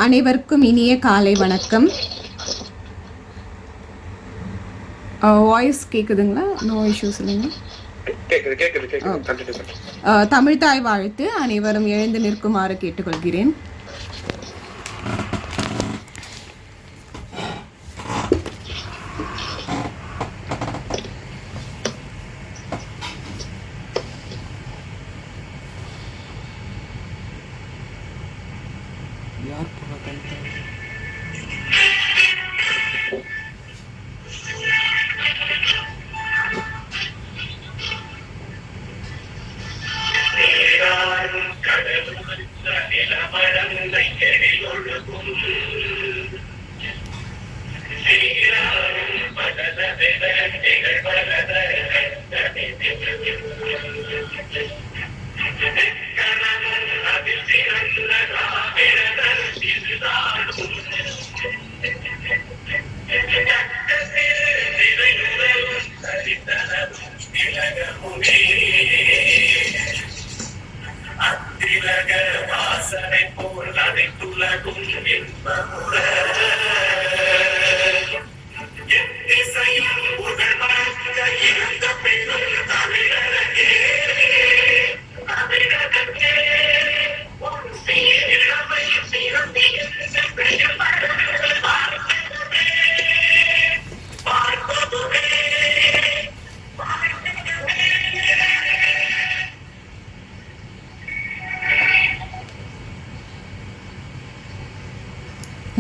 அனைவருக்கும் இனிய காலை வணக்கம். வாய்ஸ் கேக்குதுங்களா? நோ இஷ்யூஸ் இல்லைங்களா? தமிழ் தாய் வாழ்த்து. அனைவரும் எழுந்து நிற்குமாறு கேட்டுக்கொள்கிறேன்.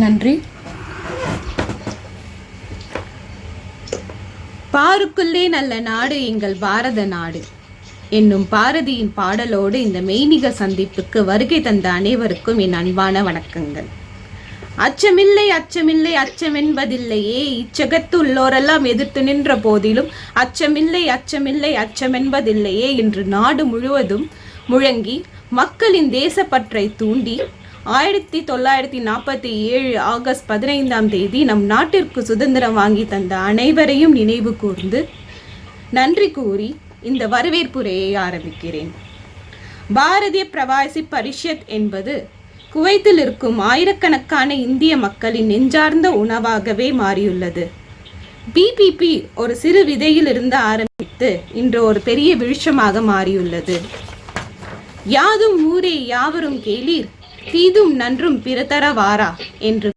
நன்றி. பாருக்குள்ளே நல்ல நாடு எங்கள் பாரத நாடு என்னும் பாரதியின் பாடலோடு இந்த மெய்நிக சந்திப்புக்கு வருகை தந்த அனைவருக்கும் என் அன்பான வணக்கங்கள். அச்சமில்லை அச்சமில்லை அச்சமென்பதில்லையே, இச்சகத்து உள்ளோரெல்லாம் எதிர்த்து நின்ற போதிலும் அச்சமில்லை அச்சமில்லை அச்சமென்பதில்லையே என்று நாடு முழுவதும் முழங்கி மக்களின் தேசப்பற்றை தூண்டி 1947 ஆகஸ்ட் 15 நம் நாட்டிற்கு சுதந்திரம் வாங்கி தந்த அனைவரையும் நினைவு கூர்ந்து நன்றி கூறி இந்த வரவேற்புரையை ஆரம்பிக்கிறேன். பாரதிய பிரவாசி பரிஷத் என்பது குவைத்தில் இருக்கும் ஆயிரக்கணக்கான இந்திய மக்களின் நெஞ்சார்ந்த உணவாகவே மாறியுள்ளது. பிபிபி ஒரு சிறு விதையில் இருந்து ஆரம்பித்து இன்று ஒரு பெரிய விருட்சமாக மாறியுள்ளது. யாதும் ஊரே யாவரும் கேளீர், தீதும் நன்றும் பிறதர வாரா என்று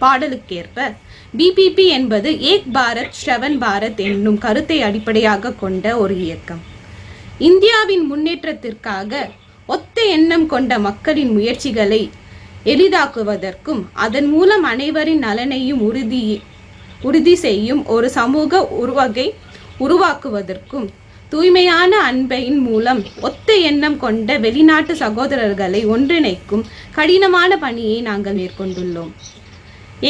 பாடலுக்கேற்ப பிபிபி என்பது ஏக் பாரத் ஸ்ரவன் பாரத் என்னும் கருத்தை அடிப்படையாக கொண்ட ஒரு இயக்கம். இந்தியாவின் முன்னேற்றத்திற்காக ஒத்த எண்ணம் கொண்ட மக்களின் முயற்சிகளை எளிதாக்குவதற்கும் அதன் மூலம் அனைவரின் நலனையும் உறுதி செய்யும் ஒரு சமூக உருவாக்குவதற்கும் தூய்மையான அன்பின் மூலம் ஒத்த எண்ணம் கொண்ட வெளிநாட்டு சகோதரர்களை ஒன்றிணைக்கும் கடினமான பணியை நாங்கள் மேற்கொண்டுள்ளோம்.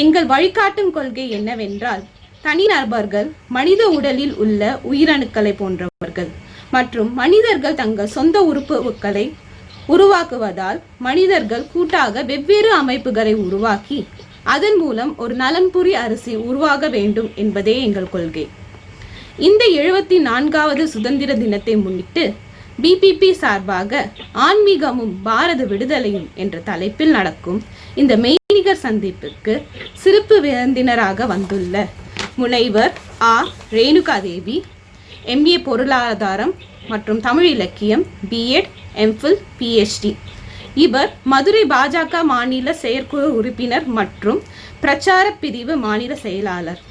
எங்கள் வழிகாட்டும் கொள்கை என்னவென்றால், தனிநபர்கள் மனித உடலில் உள்ள உயிரணுக்களை போன்றவர்கள் மற்றும் மனிதர்கள் தங்கள் சொந்த உறுப்புகளை உருவாக்குவதால் மனிதர்கள் கூட்டாக வெவ்வேறு அமைப்புகளை உருவாக்கி அதன் மூலம் ஒரு நலன்புரி அரசு உருவாக வேண்டும் என்பதே எங்கள் கொள்கை. இந்த 74வது சுதந்திர தினத்தை முன்னிட்டு பிபிபி சார்பாக ஆன்மீகமும் பாரத விடுதலையும் என்ற தலைப்பில் நடக்கும் இந்த மெய்நிகர் சந்திப்புக்கு சிறப்பு விருந்தினராக வந்துள்ள முனைவர் ஆ. ரேணுகா தேவி, MA பொருளாதாரம் மற்றும் தமிழ் இலக்கியம், B.Ed, MPhil, PhD. இவர் மதுரை பாஜக மாநில செயற்குழு உறுப்பினர் மற்றும் பிரச்சார பிரிவு மாநில செயலாளர்.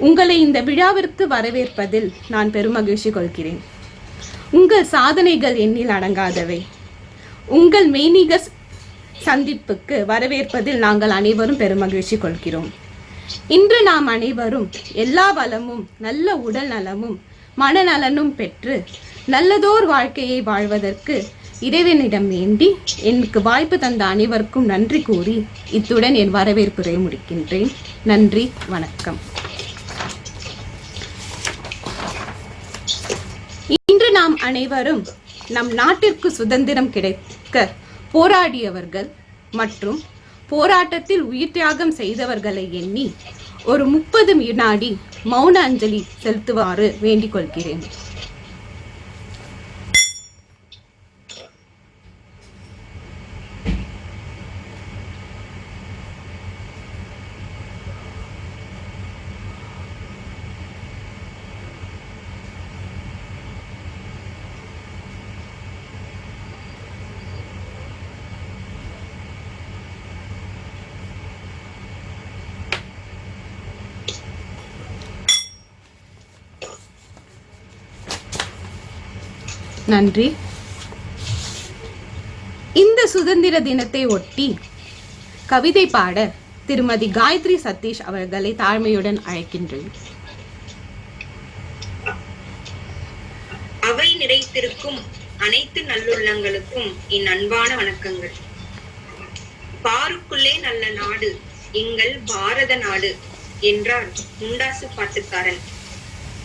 உங்களை இந்த விழாவிற்கு வரவேற்பதில் நான் பெருமகிழ்ச்சி கொள்கிறேன். உங்கள் சாதனைகள் எண்ணில் அடங்காதவை. உங்கள் மெய்நிக சந்திப்புக்கு வரவேற்பதில் நாங்கள் அனைவரும் பெருமகிழ்ச்சி கொள்கிறோம். இன்று நாம் அனைவரும் எல்லா வளமும் நல்ல உடல் நலமும் மனநலனும் பெற்று நல்லதோர் வாழ்க்கையை வாழ்வதற்கு இறைவனிடம் வேண்டி எனக்கு வாய்ப்பு தந்த அனைவருக்கும் நன்றி கூறி இத்துடன் என் வரவேற்புரை முடிக்கின்றேன். நன்றி, வணக்கம். இன்று நாம் அனைவரும் நம் நாட்டிற்கு சுதந்திரம் கிடைக்க போராடியவர்கள் மற்றும் போராட்டத்தில் உயிர் தியாகம் செய்தவர்களை எண்ணி ஒரு 30 வினாடி மௌன அஞ்சலி செலுத்துமாறு வேண்டிக் கொள்கிறேன். நன்றி. இந்த சுதந்திர தினத்தை ஒட்டி கவிதை பாட திருமதி காயத்ரி சதீஷ் அவர்களை தாழ்மையுடன் அழைக்கின்றேன். அவை நிறைத்திருக்கும் அனைத்து நல்லுள்ளங்களுக்கும் என் அன்பான வணக்கங்கள். பாருக்குள்ளே நல்ல நாடு எங்கள் பாரத நாடு என்றார் முண்டாசு பாட்டுக்காரன்.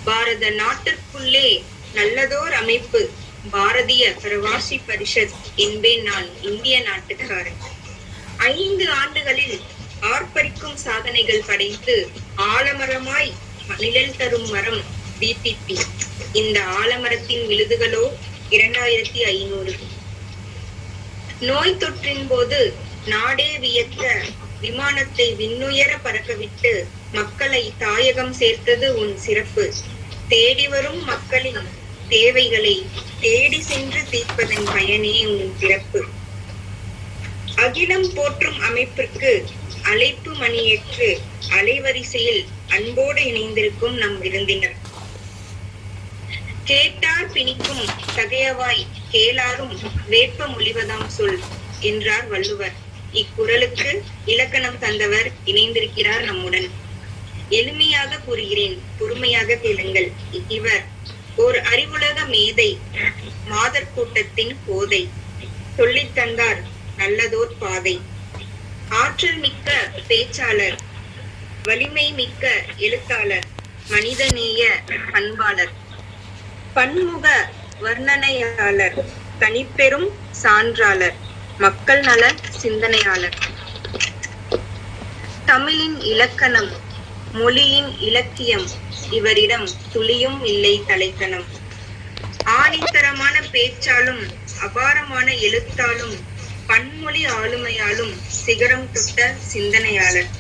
பாரத நாட்டிற்குள்ளே நல்லதோர் அமைப்பு பாரதிய பிரவாசி பரிஷத் என்பேன் நான் இந்திய நாட்டுக்காரன். 5 ஆண்டுகளில் ஆர்ப்பரிக்கும் சாதனைகள் படைத்து ஆலமரமாய் நிழல் தரும் மரம் DPP. இந்த ஆலமரத்தின் விழுதுகளோ 2500. நோய் தொற்றின் போது நாடே வியக்க விமானத்தை விண்ணுயர பறக்கவிட்டு மக்களை தாயகம் சேர்த்தது உன் சிறப்பு. தேடி வரும் மக்களின் தேவைகளை தேடி சென்று தீர்ப்பதன் பயனே உன் பிறப்பு. அகிலம் போற்றும் அமைப்பிற்கு அழைப்பு மணியேற்று அலைவரிசையில் அன்போடு இணைந்திருக்கும் நம் விருந்தினர். கேட்டார் பிணிக்கும் தகையவாய் கேளாரும் வேட்ப மொழிவதாம் சொல் என்றார் வள்ளுவர். இக்குறளுக்கு இலக்கணம் தந்தவர் இணைந்திருக்கிறார் நம்முடன். எளிமையாக கூறுகிறேன், பொறுமையாக கேளுங்கள். இவர் ஓர் அறிவுலக மேதை, மாதர் கூட்டத்தின் கோதை. சொல்லித் தந்தார் நல்லதோர் பாதை. ஆற்றல் மிக்க பேச்சாளர், வலிமை மிக்க எழுத்தாளர், மனிதநேய பண்பாளர், பன்முக வர்ணனையாளர், தனிப்பெரும் சான்றாளர், மக்கள் நல சிந்தனையாளர். தமிழின் இலக்கணம், மொழியின் இலக்கியம் இவரிடம் துளியும் இல்லை தலைக்கணம். ஆணித்தரமான பேச்சாலும் அபாரமான எழுத்தாலும் பன்மொழி ஆளுமையாலும் சிகரம் தொட்ட சிந்தனையாளர்.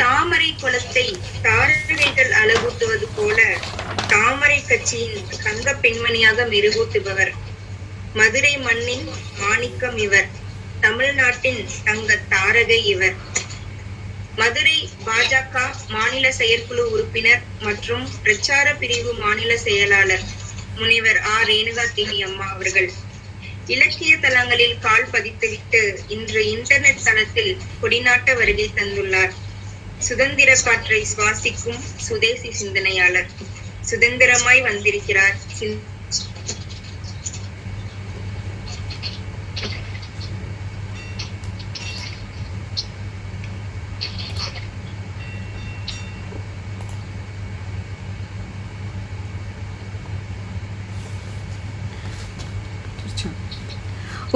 தாமரை குளத்தை தாரகைகள் அழகூட்டுவது போல தாமரை கட்சியின் தங்க பெண்மணியாக மெருகூட்டுபவர். மதுரை மண்ணின் மாணிக்கம் இவர், தமிழ்நாட்டின் தங்க தாரகை இவர். மதுரை பாஜக மாநில செயற்குழு உறுப்பினர் மற்றும் பிரச்சார பிரிவு மாநில செயலாளர் முனைவர் ரேணுகா தேவி அம்மா அவர்கள். இலக்கிய தளங்களில் கால் பதித்துவிட்டு இன்று இன்டர்நெட் தளத்தில் கொடிநாட்ட வருகை தந்துள்ளார். சுதந்திர காற்றை சுவாசிக்கும் சுதேசி சிந்தனையாளர். சுதந்திரமாய் வந்திருக்கிறார்.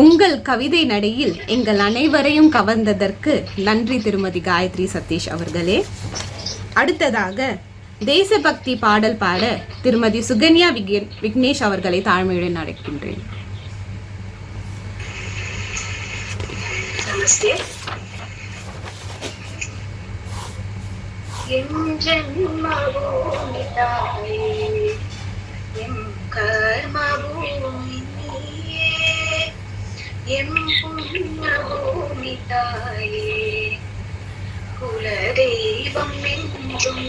உங்கள் கவிதை நடையில் எங்கள் அனைவரையும் கவர்ந்ததற்கு நன்றி திருமதி காயத்ரி சதீஷ் அவர்களே. அடுத்ததாக தேசபக்தி பாடல் பாட திருமதி சுகன்யா விக்னேஷ் அவர்களை தாழ்மையுடன் அழைக்கின்றேன். பூமி தாயே குலதெய்வம் என்றும்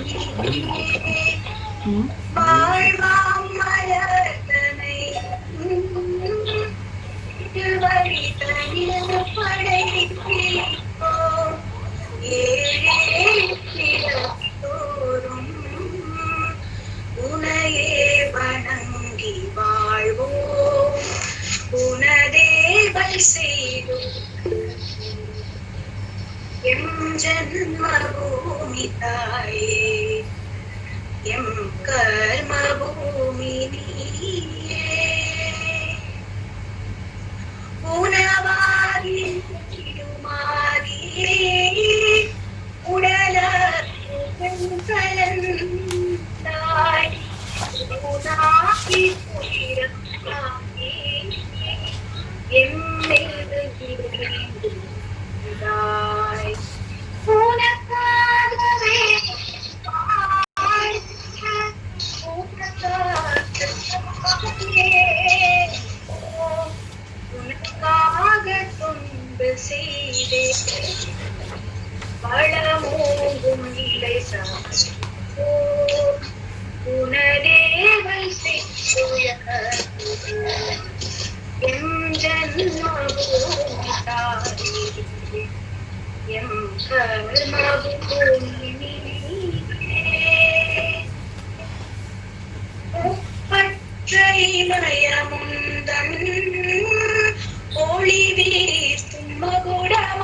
வாழ்வாம் மலர்தனை வழிதனில் படைப்போ ஏழோறும் உனையே வணங்கி வாழ்வோம். உனதேவல் செய்து எம் ஜன்மபூமி தாயே எம் கர்மபூமி நீயே. உணவாரில் இடுமாறியே உடலும் கலந்தாய் உனாகி உயிரத்தாயே உனக்காகவே உனக்காக துன்பு செய்தே பழமோங்கும் நிலை உனதேவல் செய்த எம் ஜன்மபூமி தாயே எம் கர்மபூமி ஒப்பற்றை மயமுந்தன் ஒளி வீசும் மகுடமாகும்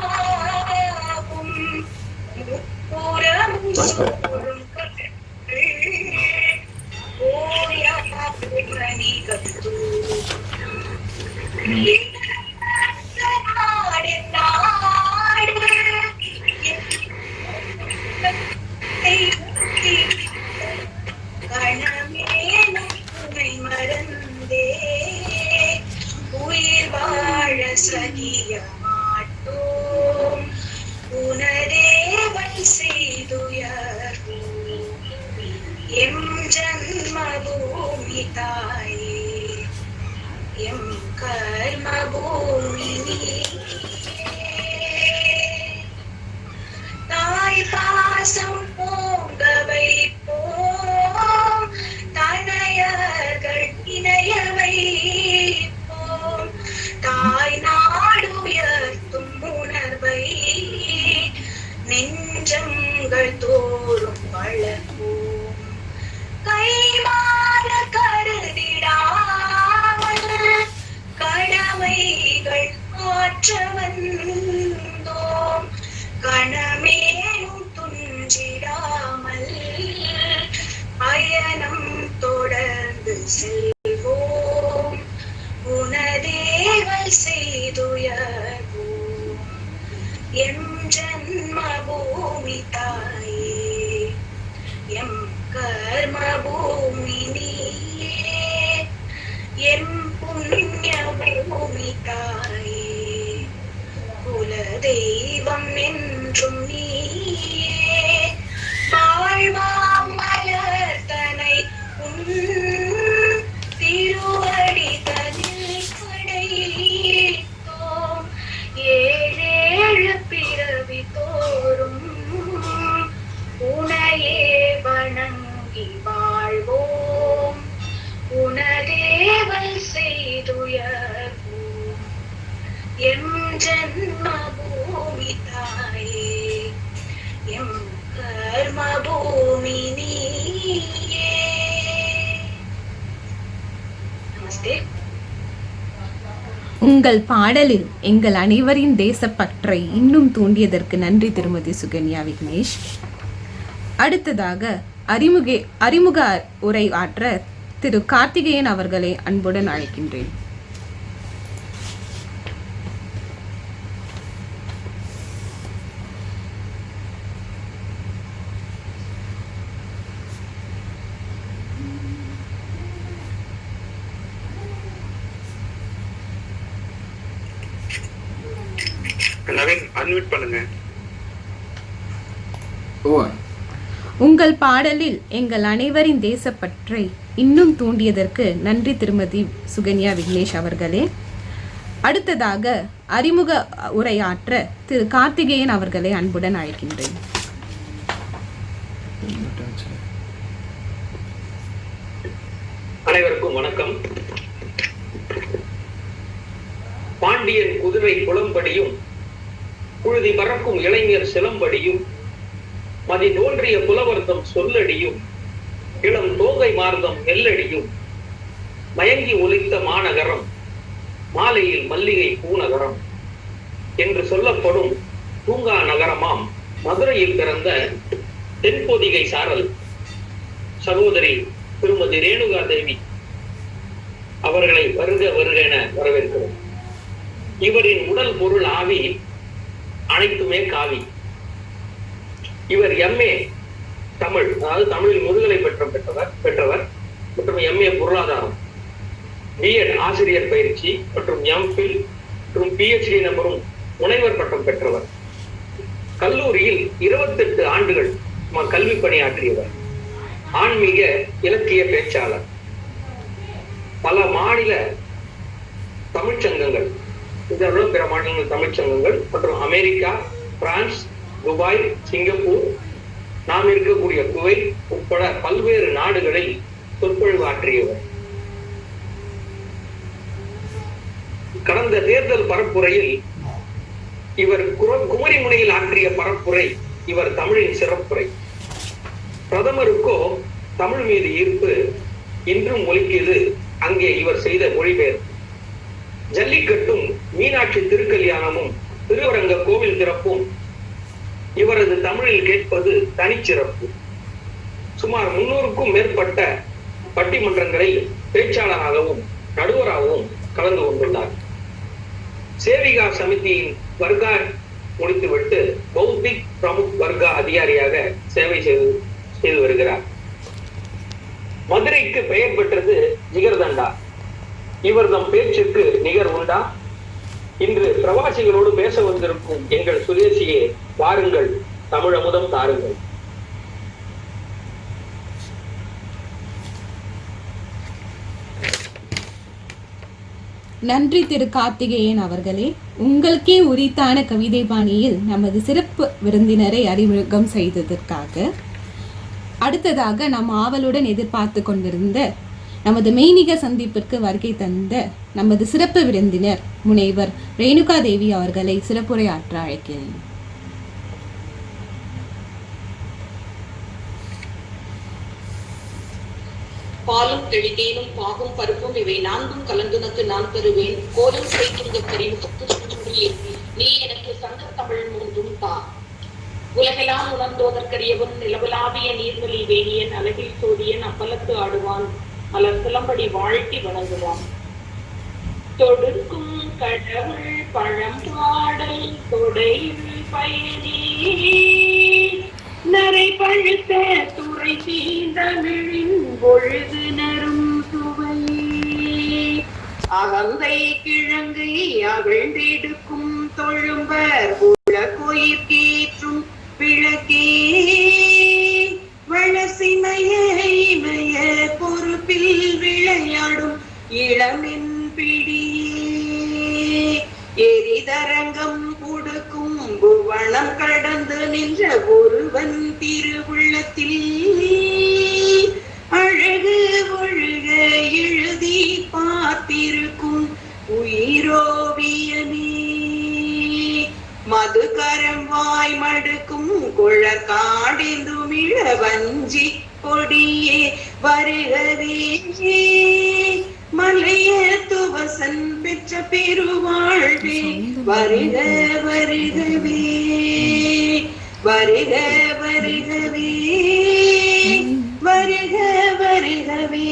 முப்புறமும் சூழும் ஓயாமணிகத்து மறந்தே உயிர் வாழ சகிய மாட்டோம் உனதேவன் செய்துயர்வோம் எம் ஜன்மபூமி தாயே எம் கர்மபூமி தாய் பாசம் போங்க வைப்போம் தனையர்கள் இணைய வைப்போம் தாய் நாடுயர்த்தும் உணர்வை நெஞ்சங்கள் தோறும் வளர்ப்போம் கைமாற கருதிடாமல் கடமைகள் ஆற்ற வந்தோம் கணமேனும் துஞ்சிடாமல் பயணம் தொடர்ந்து செல்வோம் உனதேவல் செய்துயர்வோம் எம் ஜன்மபூமி தாயே எம் கர்மபூமி நீயே எம் புண்ணிய பூமி தாயே குல தெய்வம் என்றும் நீயே வாழ்வாம் மலர்தனை திருவடி தனில் படைத்தோம் ஏழேழு பிறவி தோறும் உனையே வணங்கி வாழ்வோம் உனதேவல் செய்துயர்வோம் எம் ஜன்மபூமி தாயே எம் கர்மபூமி நீயே. நமஸ்தே. உங்கள் பாடலில் எங்கள் அனைவரின் தேசப்பற்றை இன்னும் தூண்டியதற்கு நன்றி திருமதி சுகன்யா விக்னேஷ். அடுத்ததாக அறிமுக உரை ஆற்ற திரு கார்த்திகேயன் அவர்களை அன்புடன் அழைக்கின்றேன். உங்கள் பாடலில் எங்கள் அனைவரின் தேசப்பற்றை இன்னும் தூண்டியதற்கு நன்றி திருமதி சுகன்யா விக்னேஷ் அவர்களே. அடுத்ததாக அறிமுக உரையாற்ற திரு கார்த்திகேயன் அவர்களை அன்புடன் அழைக்கின்றேன். அனைவருக்கும் வணக்கம். பாண்டியன் குதிரை குளம்படியும் புழுதி பறக்கும் இளைஞர் சிலம்படியும் மதி தோன்றிய புலவர்தம் சொல்லடியும் இளம் தோகை மார்தம் நெல்லடியும் மயங்கி ஒலித்த மாநகரம் மாலையில் மல்லிகை பூநகரம் என்று சொல்லப்படும் பூங்கா நகரமாம் மதுரையில் பிறந்த தென்பொதிகை சாரல் சகோதரி திருமதி ரேணுகா தேவி அவர்களை வருக வருக என வரவேற்கிறோம். இவரின் உடல் பொருள் ஆவி அனைத்துமே காவி. இவர் எம்ஏ தமிழ், அதாவது தமிழில் முதுகலை பெற்றவர் மற்றும் எம்ஏ பொருளாதாரம், பிஎட் ஆசிரியர் பயிற்சி மற்றும் எம்பில் மற்றும் பிஹெச்டி எனப்படும் முனைவர் பட்டம் பெற்றவர். கல்லூரியில் 28 ஆண்டுகள் கல்வி பணியாற்றியவர். ஆன்மீக இலக்கிய பேச்சாளர். பல மாநில தமிழ்ச்சங்கங்கள், இதோட பிற மாநிலங்கள் தமிழ்ச்சங்கங்கள் மற்றும் அமெரிக்கா, பிரான்ஸ், துபாய், சிங்கப்பூர், நாம் இருக்கக்கூடிய குவைத் உட்பட பல்வேறு நாடுகளில் சொற்பொழிவு ஆற்றியவர். கடந்த தேர்தல் பரப்புரையில் இவர் குமரி முனையில் ஆற்றிய பரப்புரை இவர் தமிழின் சிறப்புரை. பிரதமருக்கோ தமிழ் மீது ஈர்ப்பு இன்றும் ஒலிக்கியது அங்கே இவர் செய்த மொழிபெயர்ப்பு. ஜல்லிக்கட்டும் மீனாட்சி திருக்கல்யாணமும் திருவரங்க கோவில் திறப்பும் இவரது தமிழில் கேட்பது தனிச்சிறப்பு. சுமார் 300க்கும் மேற்பட்ட பட்டிமன்றங்களில் பேச்சாளராகவும் நடுவராகவும் கலந்து கொண்டுள்ளார். சேவிகா சமிதியின் வர்கா முடித்துவிட்டு பௌத்திக் பிரமுக் வர்கா அதிகாரியாக சேவை செய்து வருகிறார். மதுரைக்கு பெயர் பெற்றது ஜிகர்தண்டா. இவர் தம் பேச்சுக்கு நிகர் உண்டா? இன்று பிரவாசிகளோடு பேச வந்திருக்கும் எங்கள் சுதேசியே, வாருங்கள், தமிழமுதம் தாருங்கள். நன்றி திரு கார்த்திகேயன் அவர்களே. உங்களுக்கே உரித்தான கவிதை பாணியில் நமது சிறப்பு விருந்தினரை அறிமுகம் செய்ததற்காக. அடுத்ததாக நாம் ஆவலுடன் எதிர்பார்த்து கொண்டிருந்த நமது மெய்நிக சந்திப்பிற்கு வருகை தந்த நமது சிறப்பு விருந்தினர் முனைவர் ரேணுகா தேவி அவர்களை சிறப்புரையாற்ற அழைக்கிறேன். பாலும் தெளிதேனும் பாகும் பருப்பும் இவை நான்கும் கலந்துனக்கு நான் தருவேன். கோலம் செய்கின்ற கரிமுகத்து நீ எனக்கு சங்க தமிழ் மூன்றும் தா. உலகெல்லாம் உணர்ந்தோதற்கரியவன் நிலவலாவிய நீர்வழி வேணியன் அழகில் சோதியன் அப்பலத்து ஆடுவான் மலர் சிலம்படி வாழ்த்தி வணங்குவான். தொடுக்கும் கடவுள் பழம் பாடல் தொடையில் பயனே நரை பழுத்த துறை தீந்தமிழின் பொழுது நரும் சுவையே அகந்தை கிழங்கை அகழ்ந்தெடுக்கும் தொழும்பர் உலகோயிற் கேற்றும் விளக்கே வளசிமைய இமய பொறுப்பில் விளையாடும் இளமின் பிடியே எரிதரங்கம் கொடுக்கும் புவனம் கடந்து நின்ற ஒருவன் திருவுள்ளத்தில் அழகு ஒழுக எழுதி பார்த்திருக்கும் உயிரோவியமே மதுகரம் வாய் மடுக்கும் குழற்காடிந்தும் இளவஞ்சி கொடியே வருகவே மலைய துவசன் பெற்ற பெருவாழ்வே வருக வருகவே வருக வருகவே வருக வருகவே.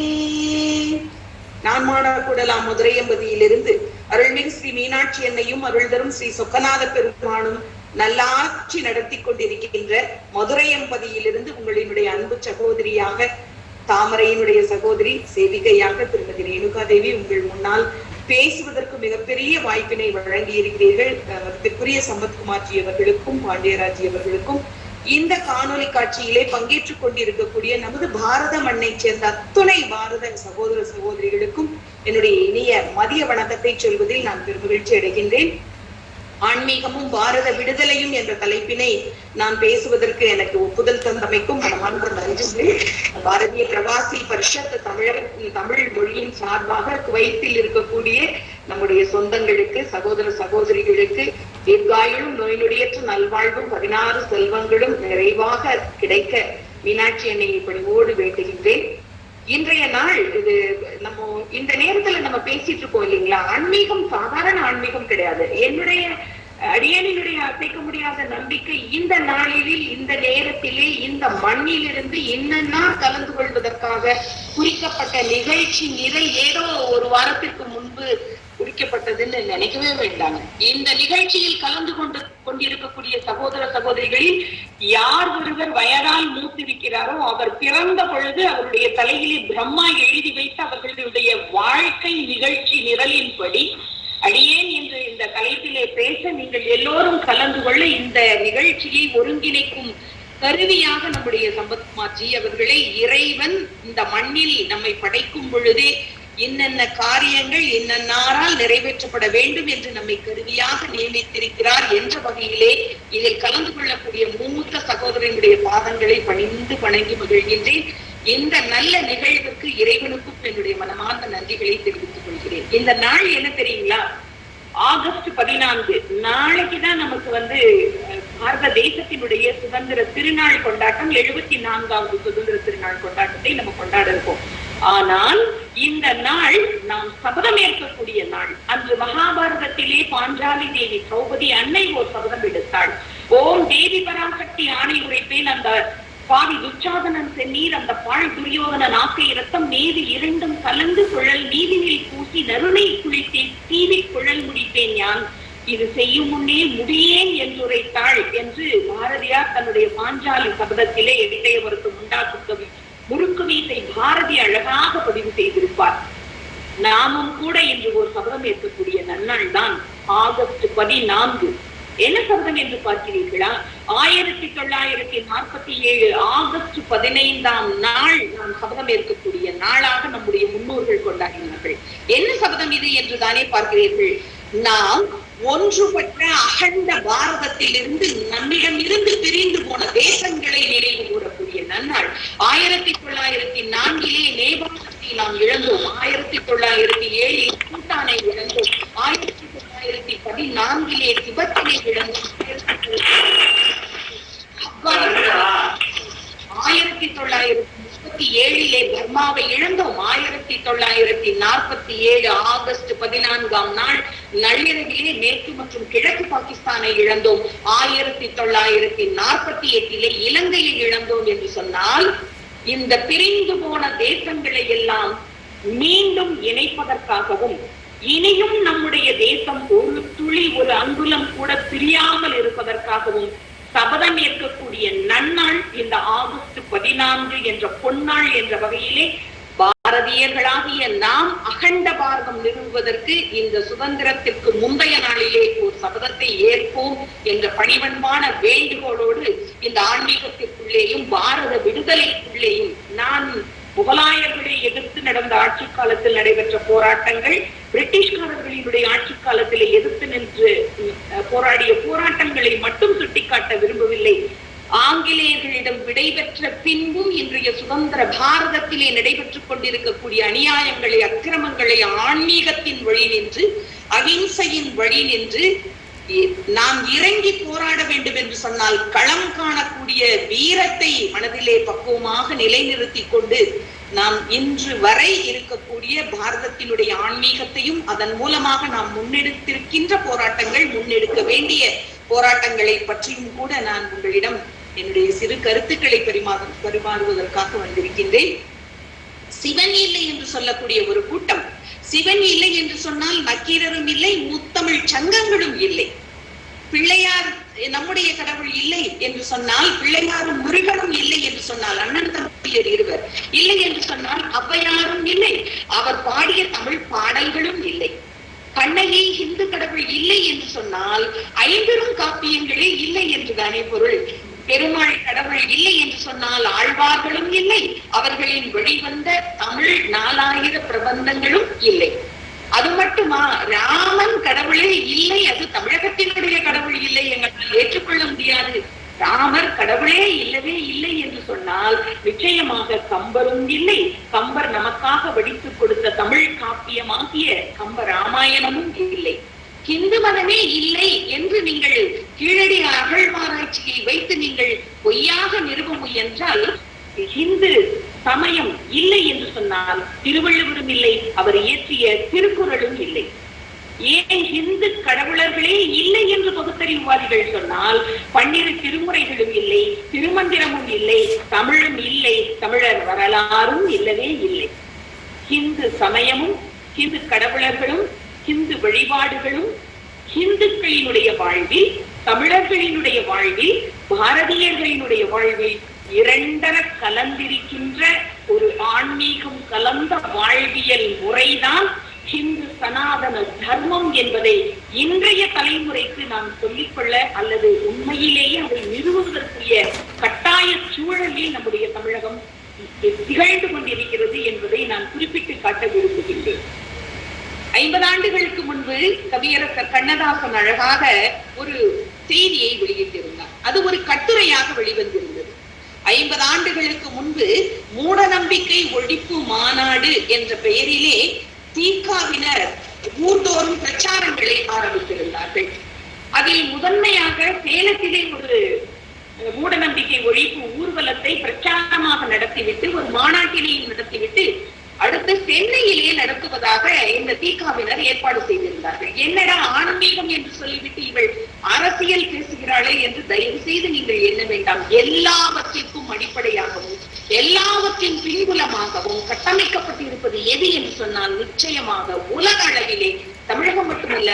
நான் மாடக்கூடலாம் மதுரையம்பதியிலிருந்து அருள்மிகு ஸ்ரீ மீனாட்சி அன்னையும் அருள் தரும் ஸ்ரீ சொக்கநாத பெருமானும் நல்லாட்சி நடத்தி கொண்டிருக்கின்ற மதுரையம்பதியிலிருந்து உங்களினுடைய அன்பு சகோதரியாக, தாமரையினுடைய சகோதரி, சேவிகையாக திருமதி ரேணுகா தேவி உங்கள் முன்னால் பேசுவதற்கு மிகப்பெரிய வாய்ப்பினை வழங்கி இருக்கிறீர்கள். அதற்குரிய சம்பத்குமார்ஜி அவர்களுக்கும் பாண்டியராஜி அவர்களுக்கும் இந்த காணொலி காட்சியிலே பங்கேற்றுக் கொண்டிருக்கக்கூடிய நமது பாரத மண்ணை சேர்ந்த அத்துணை பாரத சகோதர சகோதரிகளுக்கும் என்னுடைய இனிய மதிய வணக்கத்தை சொல்வதில் நான் பெருமகிழ்ச்சி அடைகின்றேன். ஆன்மீகமும் பாரத விடுதலையும் என்ற தலைப்பினை நான் பேசுவதற்கு எனக்கு ஒப்புதல் தந்தமைக்கும் மனமார்ந்த நன்றிகள். பாரதிய பிரவாசி பரிஷத் தமிழ் மொழியின் சார்பாக குவைத்தில் இருக்கக்கூடிய நம்முடைய சொந்தங்களுக்கு, சகோதர சகோதரிகளுக்கு தீர்காயுளும் நோய் நொடியற்ற நல்வாழ்வும் 16 செல்வங்களும் நிறைவாக கிடைக்க மீனாட்சி அன்னையை பணிவோடு வேண்டுகின்றேன். இன்றைய நாள் இது நம்ம இந்த நேரத்துல நம்ம பேசிட்டு இருக்கோம் இல்லைங்களா, ஆன்மீகம் சாதாரண ஆன்மீகம் கிடையாது. என்னுடைய அடியனினுடைய அசைக்க முடியாத நம்பிக்கை இந்த நாளில், இந்த நேரத்திலே, இந்த மண்ணிலிருந்து என்னன்னா கலந்து கொள்வதற்காக குறிக்கப்பட்ட நிகழ்ச்சி நிரல் ஏதோ ஒரு வாரத்திற்கு முன்பு குறிக்கப்பட்டதுன்னு நினைக்கவே வேண்டாங்க. இந்த நிகழ்ச்சியில் கலந்து கொண்டிருக்கக்கூடிய சகோதர சகோதரிகளில் யார் ஒருவர் வயதால் மூத்திருக்கிறாரோ அவர் பிறந்த பொழுது அவருடைய தலையிலே பிரம்மா எழுதி வைத்து அவர்களுடைய வாழ்க்கை நிகழ்ச்சி நிரலின்படி அடியேன் என்று இந்த தலைப்பிலே பேச நீங்கள் எல்லோரும் கலந்து கொள்ள இந்த நிகழ்ச்சியை ஒருங்கிணைக்கும் கருவியாக நம்முடைய சம்பத்குமார்ஜி அவர்களை இறைவன் இந்த மண்ணில் நம்மை படைக்கும் பொழுதே என்னென்ன காரியங்கள் என்னென்னாரால் நிறைவேற்றப்பட வேண்டும் என்று நம்மை கருவியாக நியமித்திருக்கிறார் என்ற வகையிலே இதில் கலந்து கொள்ளக்கூடிய மூத்த சகோதரனுடைய பாதங்களை பணிந்து வணங்கி மகிழ்கின்றேன். இந்த நல்ல நிகழ்வுக்கு இறைவனுக்கும் என்னுடைய மனமார்ந்த நன்றிகளை தெரிவித்துக் கொள்கிறேன். இந்த நாள் என்ன தெரியுங்களா, ஆகஸ்ட் 14 நாளைக்குதான் நமக்கு பாரத தேசத்தினுடைய சுதந்திர திருநாள் கொண்டாட்டம், 74வது சுதந்திர திருநாள் கொண்டாட்டத்தை நம்ம கொண்டாட இருக்கோம். ஆனால் இந்த நாள் நாம் சபதம் ஏற்கக்கூடிய நாள். அன்று மகாபாரதத்திலே பாஞ்சாலி தேவி திரௌபதி அன்னை ஒரு சபதம் எடுத்தாள். ஓம் தேவி பராசக்தி ஆணை உரைப்பேன், அந்த பாவி துச்சாதனன் சென்னீர், அந்த பாழ் துரியோதன நாக்கை இரத்தம் நேதி இரண்டும் கலந்து குழல் நீதினில் பூசி நறுனை குளித்தேன் தீவி குழல் முடிப்பேன் யான், இது செய்யும் முன்னே முடியேன் என்றுரைத்தாள் என்று பாரதியார் தன்னுடைய பாஞ்சாலி சபதத்திலே இடையவருக்கு உண்டாக்கும் கவி முறுக்கு வீட்டை பாரதி அழகாக பதிவு செய்திருப்பார். நாமும் கூட இன்று ஒரு சபதம் ஏற்கக்கூடிய நன்னாள் தான் ஆகஸ்ட் 14. என்ன சபதம் என்று பார்க்கிறீர்களா? 1947 ஆகஸ்ட் 15ஆம் நாள் நாம் சபதம் ஏற்கக்கூடிய நாளாக நம்முடைய முன்னோர்கள் கொண்டாடினார்கள். என்ன சபதம் இது என்று தானே பார்க்கிறீர்கள். நாம் ஒன்றுபட்ட அகண்ட பாரதத்தில் இருந்து நம்மிடம் இருந்து பிரிந்து போன தேசங்களை நினைவு கூறக்கூடிய நன்னாள். 1904 நேபாளத்தை நாம் இழந்தோம், 1907 பூட்டானை இழந்தோம், 1914 திபெத்தினை இழந்தோம், 1937 பர்மாவை இழந்தோம், 1947 ஆகஸ்ட் 14ஆம் நாள் நள்ளிரவிலே மேற்கு மற்றும் கிழக்கு பாகிஸ்தானை இழந்தோம், 1948 இலங்கையை இழந்தோம் என்று சொன்னால், இந்த பிரிந்து போன தேசங்களை எல்லாம் மீண்டும் இணைப்பதற்காகவும் இனியும் நம்முடைய தேசம் ஒரு துளி ஒரு அங்குலம் கூட பிரியாமல் இருப்பதற்காகவும் சபதம் ஏற்கக்கூடிய நன்னாள் இந்த ஆகஸ்ட் 14 என்ற பொன்னாள் என்ற வகையிலே பாரதியர்களாகிய நாம் அகண்ட பாரதம் நிறுவுவதற்கு இந்த சுதந்திரத்திற்கு முந்தைய நாளிலே ஒரு சபதத்தை ஏற்போம் என்ற பணிவன்பான வேண்டுகோளோடு இந்த ஆன்மீகத்திற்குள்ளேயும் பாரத விடுதலைக்குள்ளேயும் நான் முகலாயர்களை எதிர்த்து நடந்த ஆட்சி காலத்தில் நடைபெற்ற போராட்டங்கள், பிரிட்டிஷ்காரர்களினுடைய ஆட்சி காலத்தில் எதிர்த்து நின்று போராடிய போராட்டங்களை மட்டும் சுட்டிக்காட்ட விரும்பவில்லை. ஆங்கிலேயர்களிடம் விடைபெற்ற பின்பும் இன்றைய சுதந்திர பாரதத்திலே நடைபெற்றுக் கொண்டிருக்கக்கூடிய அநியாயங்களை, அக்கிரமங்களை ஆன்மீகத்தின் வழி நின்று, அகிம்சையின் வழி நின்று நாம் இறங்கி போராட வேண்டும் என்று சொன்னால் களம் காணக்கூடிய வீரத்தை மனதிலே பக்குவமாக நிலைநிறுத்தி கொண்டு நாம் இன்று வரை இருக்கக்கூடிய பாரதத்தினுடைய ஆன்மீகத்தையும் அதன் மூலமாக நாம் முன்னெடுத்திருக்கின்ற போராட்டங்கள், முன்னெடுக்க வேண்டிய போராட்டங்களை பற்றியும் கூட நான் உங்களிடம் என்னுடைய சிறு கருத்துக்களை பரிமாறுவதற்காக வந்திருக்கின்றேன். சிவன் இல்லை என்று சொல்லக்கூடிய ஒரு கூட்டம், சிவன் இல்லை என்று சொன்னால் நக்கீரரும் இல்லை, முத்தமிழ் சங்கங்களும் இல்லை. பிள்ளையார் நம்முடைய கடவுள் இல்லை என்று சொன்னால் பிள்ளையாரும் முருகனும் இல்லை என்று சொன்னால் அண்ணன் தம்பியர் இருவர் இல்லை என்று சொன்னால் ஔவையாரும் இல்லை, அவர் பாடிய தமிழ் பாடல்களும் இல்லை. கண்ணகி இந்து கடவுள் இல்லை என்று சொன்னால் ஐம்பெரும் காப்பியங்களே இல்லை என்றுதானே பொருள். பெருமாள் கடவுள் இல்லை என்று சொன்னால் ஆழ்வார்களும் இல்லை, அவர்களின் வெளிவந்த தமிழ் 4000 பிரபந்தங்களும் இல்லை. அது மட்டுமா, ராமன் கடவுளே இல்லை, அது தமிழகத்தினுடைய கடவுள் இல்லை, எங்களால் ஏற்றுக்கொள்ள முடியாது. ராமர் கடவுளே இல்லவே இல்லை என்று சொன்னால் நிச்சயமாக கம்பரும் இல்லை. கம்பர் நமக்காக வடித்துக் கொடுத்த தமிழ் காப்பியமாகிய கம்ப ராமாயணமும் இல்லை. இந்து மதமே இல்லை என்று நீங்கள் கீழடி அகழ்வாராய்ச்சியை வைத்து நீங்கள் பொய்யாக நிறுவ முயன்றால், இந்து சமயம் இல்லை என்று சொன்னால் திருவள்ளுவரும் இல்லை, அவர் இயற்றிய திருக்குறளும் இல்லை. ஏன் இந்து கடவுளர்களே இல்லை என்று பகுத்தறிவுவாதிகள் சொன்னால் 12 திருமுறைகளும் இல்லை, திருமந்திரமும் இல்லை, தமிழும் இல்லை, தமிழர் வரலாறும் இல்லவே இல்லை. இந்து சமயமும் இந்து கடவுளர்களும் இந்து வழிபாடுகளும் இந்துக்களினுடைய வாழ்வில், தமிழர்களினுடைய வாழ்வில், பாரதியர்களினுடைய வாழ்வில் இரண்டர கலந்திருக்கின்ற ஒரு ஆன்மீகம் கலந்த வாழ்வியல் முறைதான் ஹிந்து சனாதன தர்மம் என்பதை இன்றைய தலைமுறைக்கு நாம் சொல்லிக்கொள்ள அல்லது உண்மையிலேயே அதை நிறுவுவதற்குரிய கட்டாய சூழலில் நம்முடைய தமிழகம் திகழ்ந்து கொண்டிருக்கிறது என்பதை நான் குறிப்பிட்டு காட்ட விரும்புகின்றேன். 50 ஆண்டுகளுக்கு முன்பு கவியரசர் கண்ணதாசன் அழகாக ஒரு செய்தியை வெளியிட்டிருந்தார். அது ஒரு கட்டுரையாக வெளிவந்திருந்தது. 50 ஆண்டுகளுக்கு முன்பு மூட நம்பிக்கை ஒழிப்பு மாநாடு என்ற பெயரிலே தீகாவினர் ஊர்தோறும் பிரச்சாரங்களை ஆரம்பித்திருந்தார்கள். அதில் முதன்மையாக சேலத்திலே ஒரு மூட நம்பிக்கை ஒழிப்பு ஊர்வலத்தை பிரச்சாரமாக நடத்திவிட்டு ஒரு மாநாட்டினையும் நடத்திவிட்டு அடுத்து சென்னையிலே நடத்துவதாக இந்த தீகாவினர் ஏற்பாடு செய்திருந்தார்கள். என்னடா ஆன்மீகம் என்று சொல்லிவிட்டு இவள் அரசியல் பேசுகிறாளே என்று தயவு செய்து நீங்கள் எண்ண வேண்டாம். எல்லாவற்றிற்கும் அடிப்படையாகவும் எல்லாவற்றின் பின்புலமாகவும் கட்டமைக்கப்பட்டிருப்பது எது என்று சொன்னால் நிச்சயமாக உலக அளவிலே, தமிழகம் மட்டுமல்ல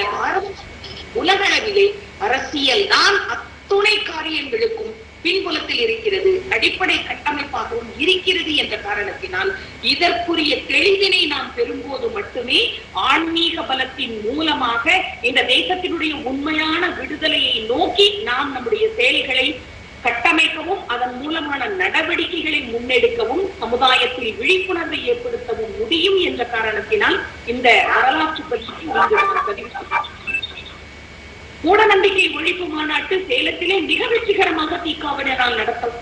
உலக அளவிலே அரசியல் தான் அத்துணை காரியங்களுக்கும் பின்புலத்தில் இருக்கிறது, அடிப்படை கட்டமைப்பாகவும் இருக்கிறது என்ற காரணத்தினால் இதற்குரிய தெளிவினை நாம் பெறும்போது மட்டுமே ஆன்மீக பலத்தின் மூலமாக இந்த தேசத்தினுடைய உண்மையான விடுதலையை நோக்கி நாம் நம்முடைய செயல்களை கட்டமைக்கவும் அதன் மூலமான நடவடிக்கைகளை முன்னெடுக்கவும் சமுதாயத்தில் விழிப்புணர்வை ஏற்படுத்தவும் முடியும் என்ற காரணத்தினால் இந்த வரலாற்று பதிவு மூட நம்பிக்கை ஒழிப்பு மாநாட்டு சேலத்திலே மிக வெற்றிகரமாக தீகாவினரால்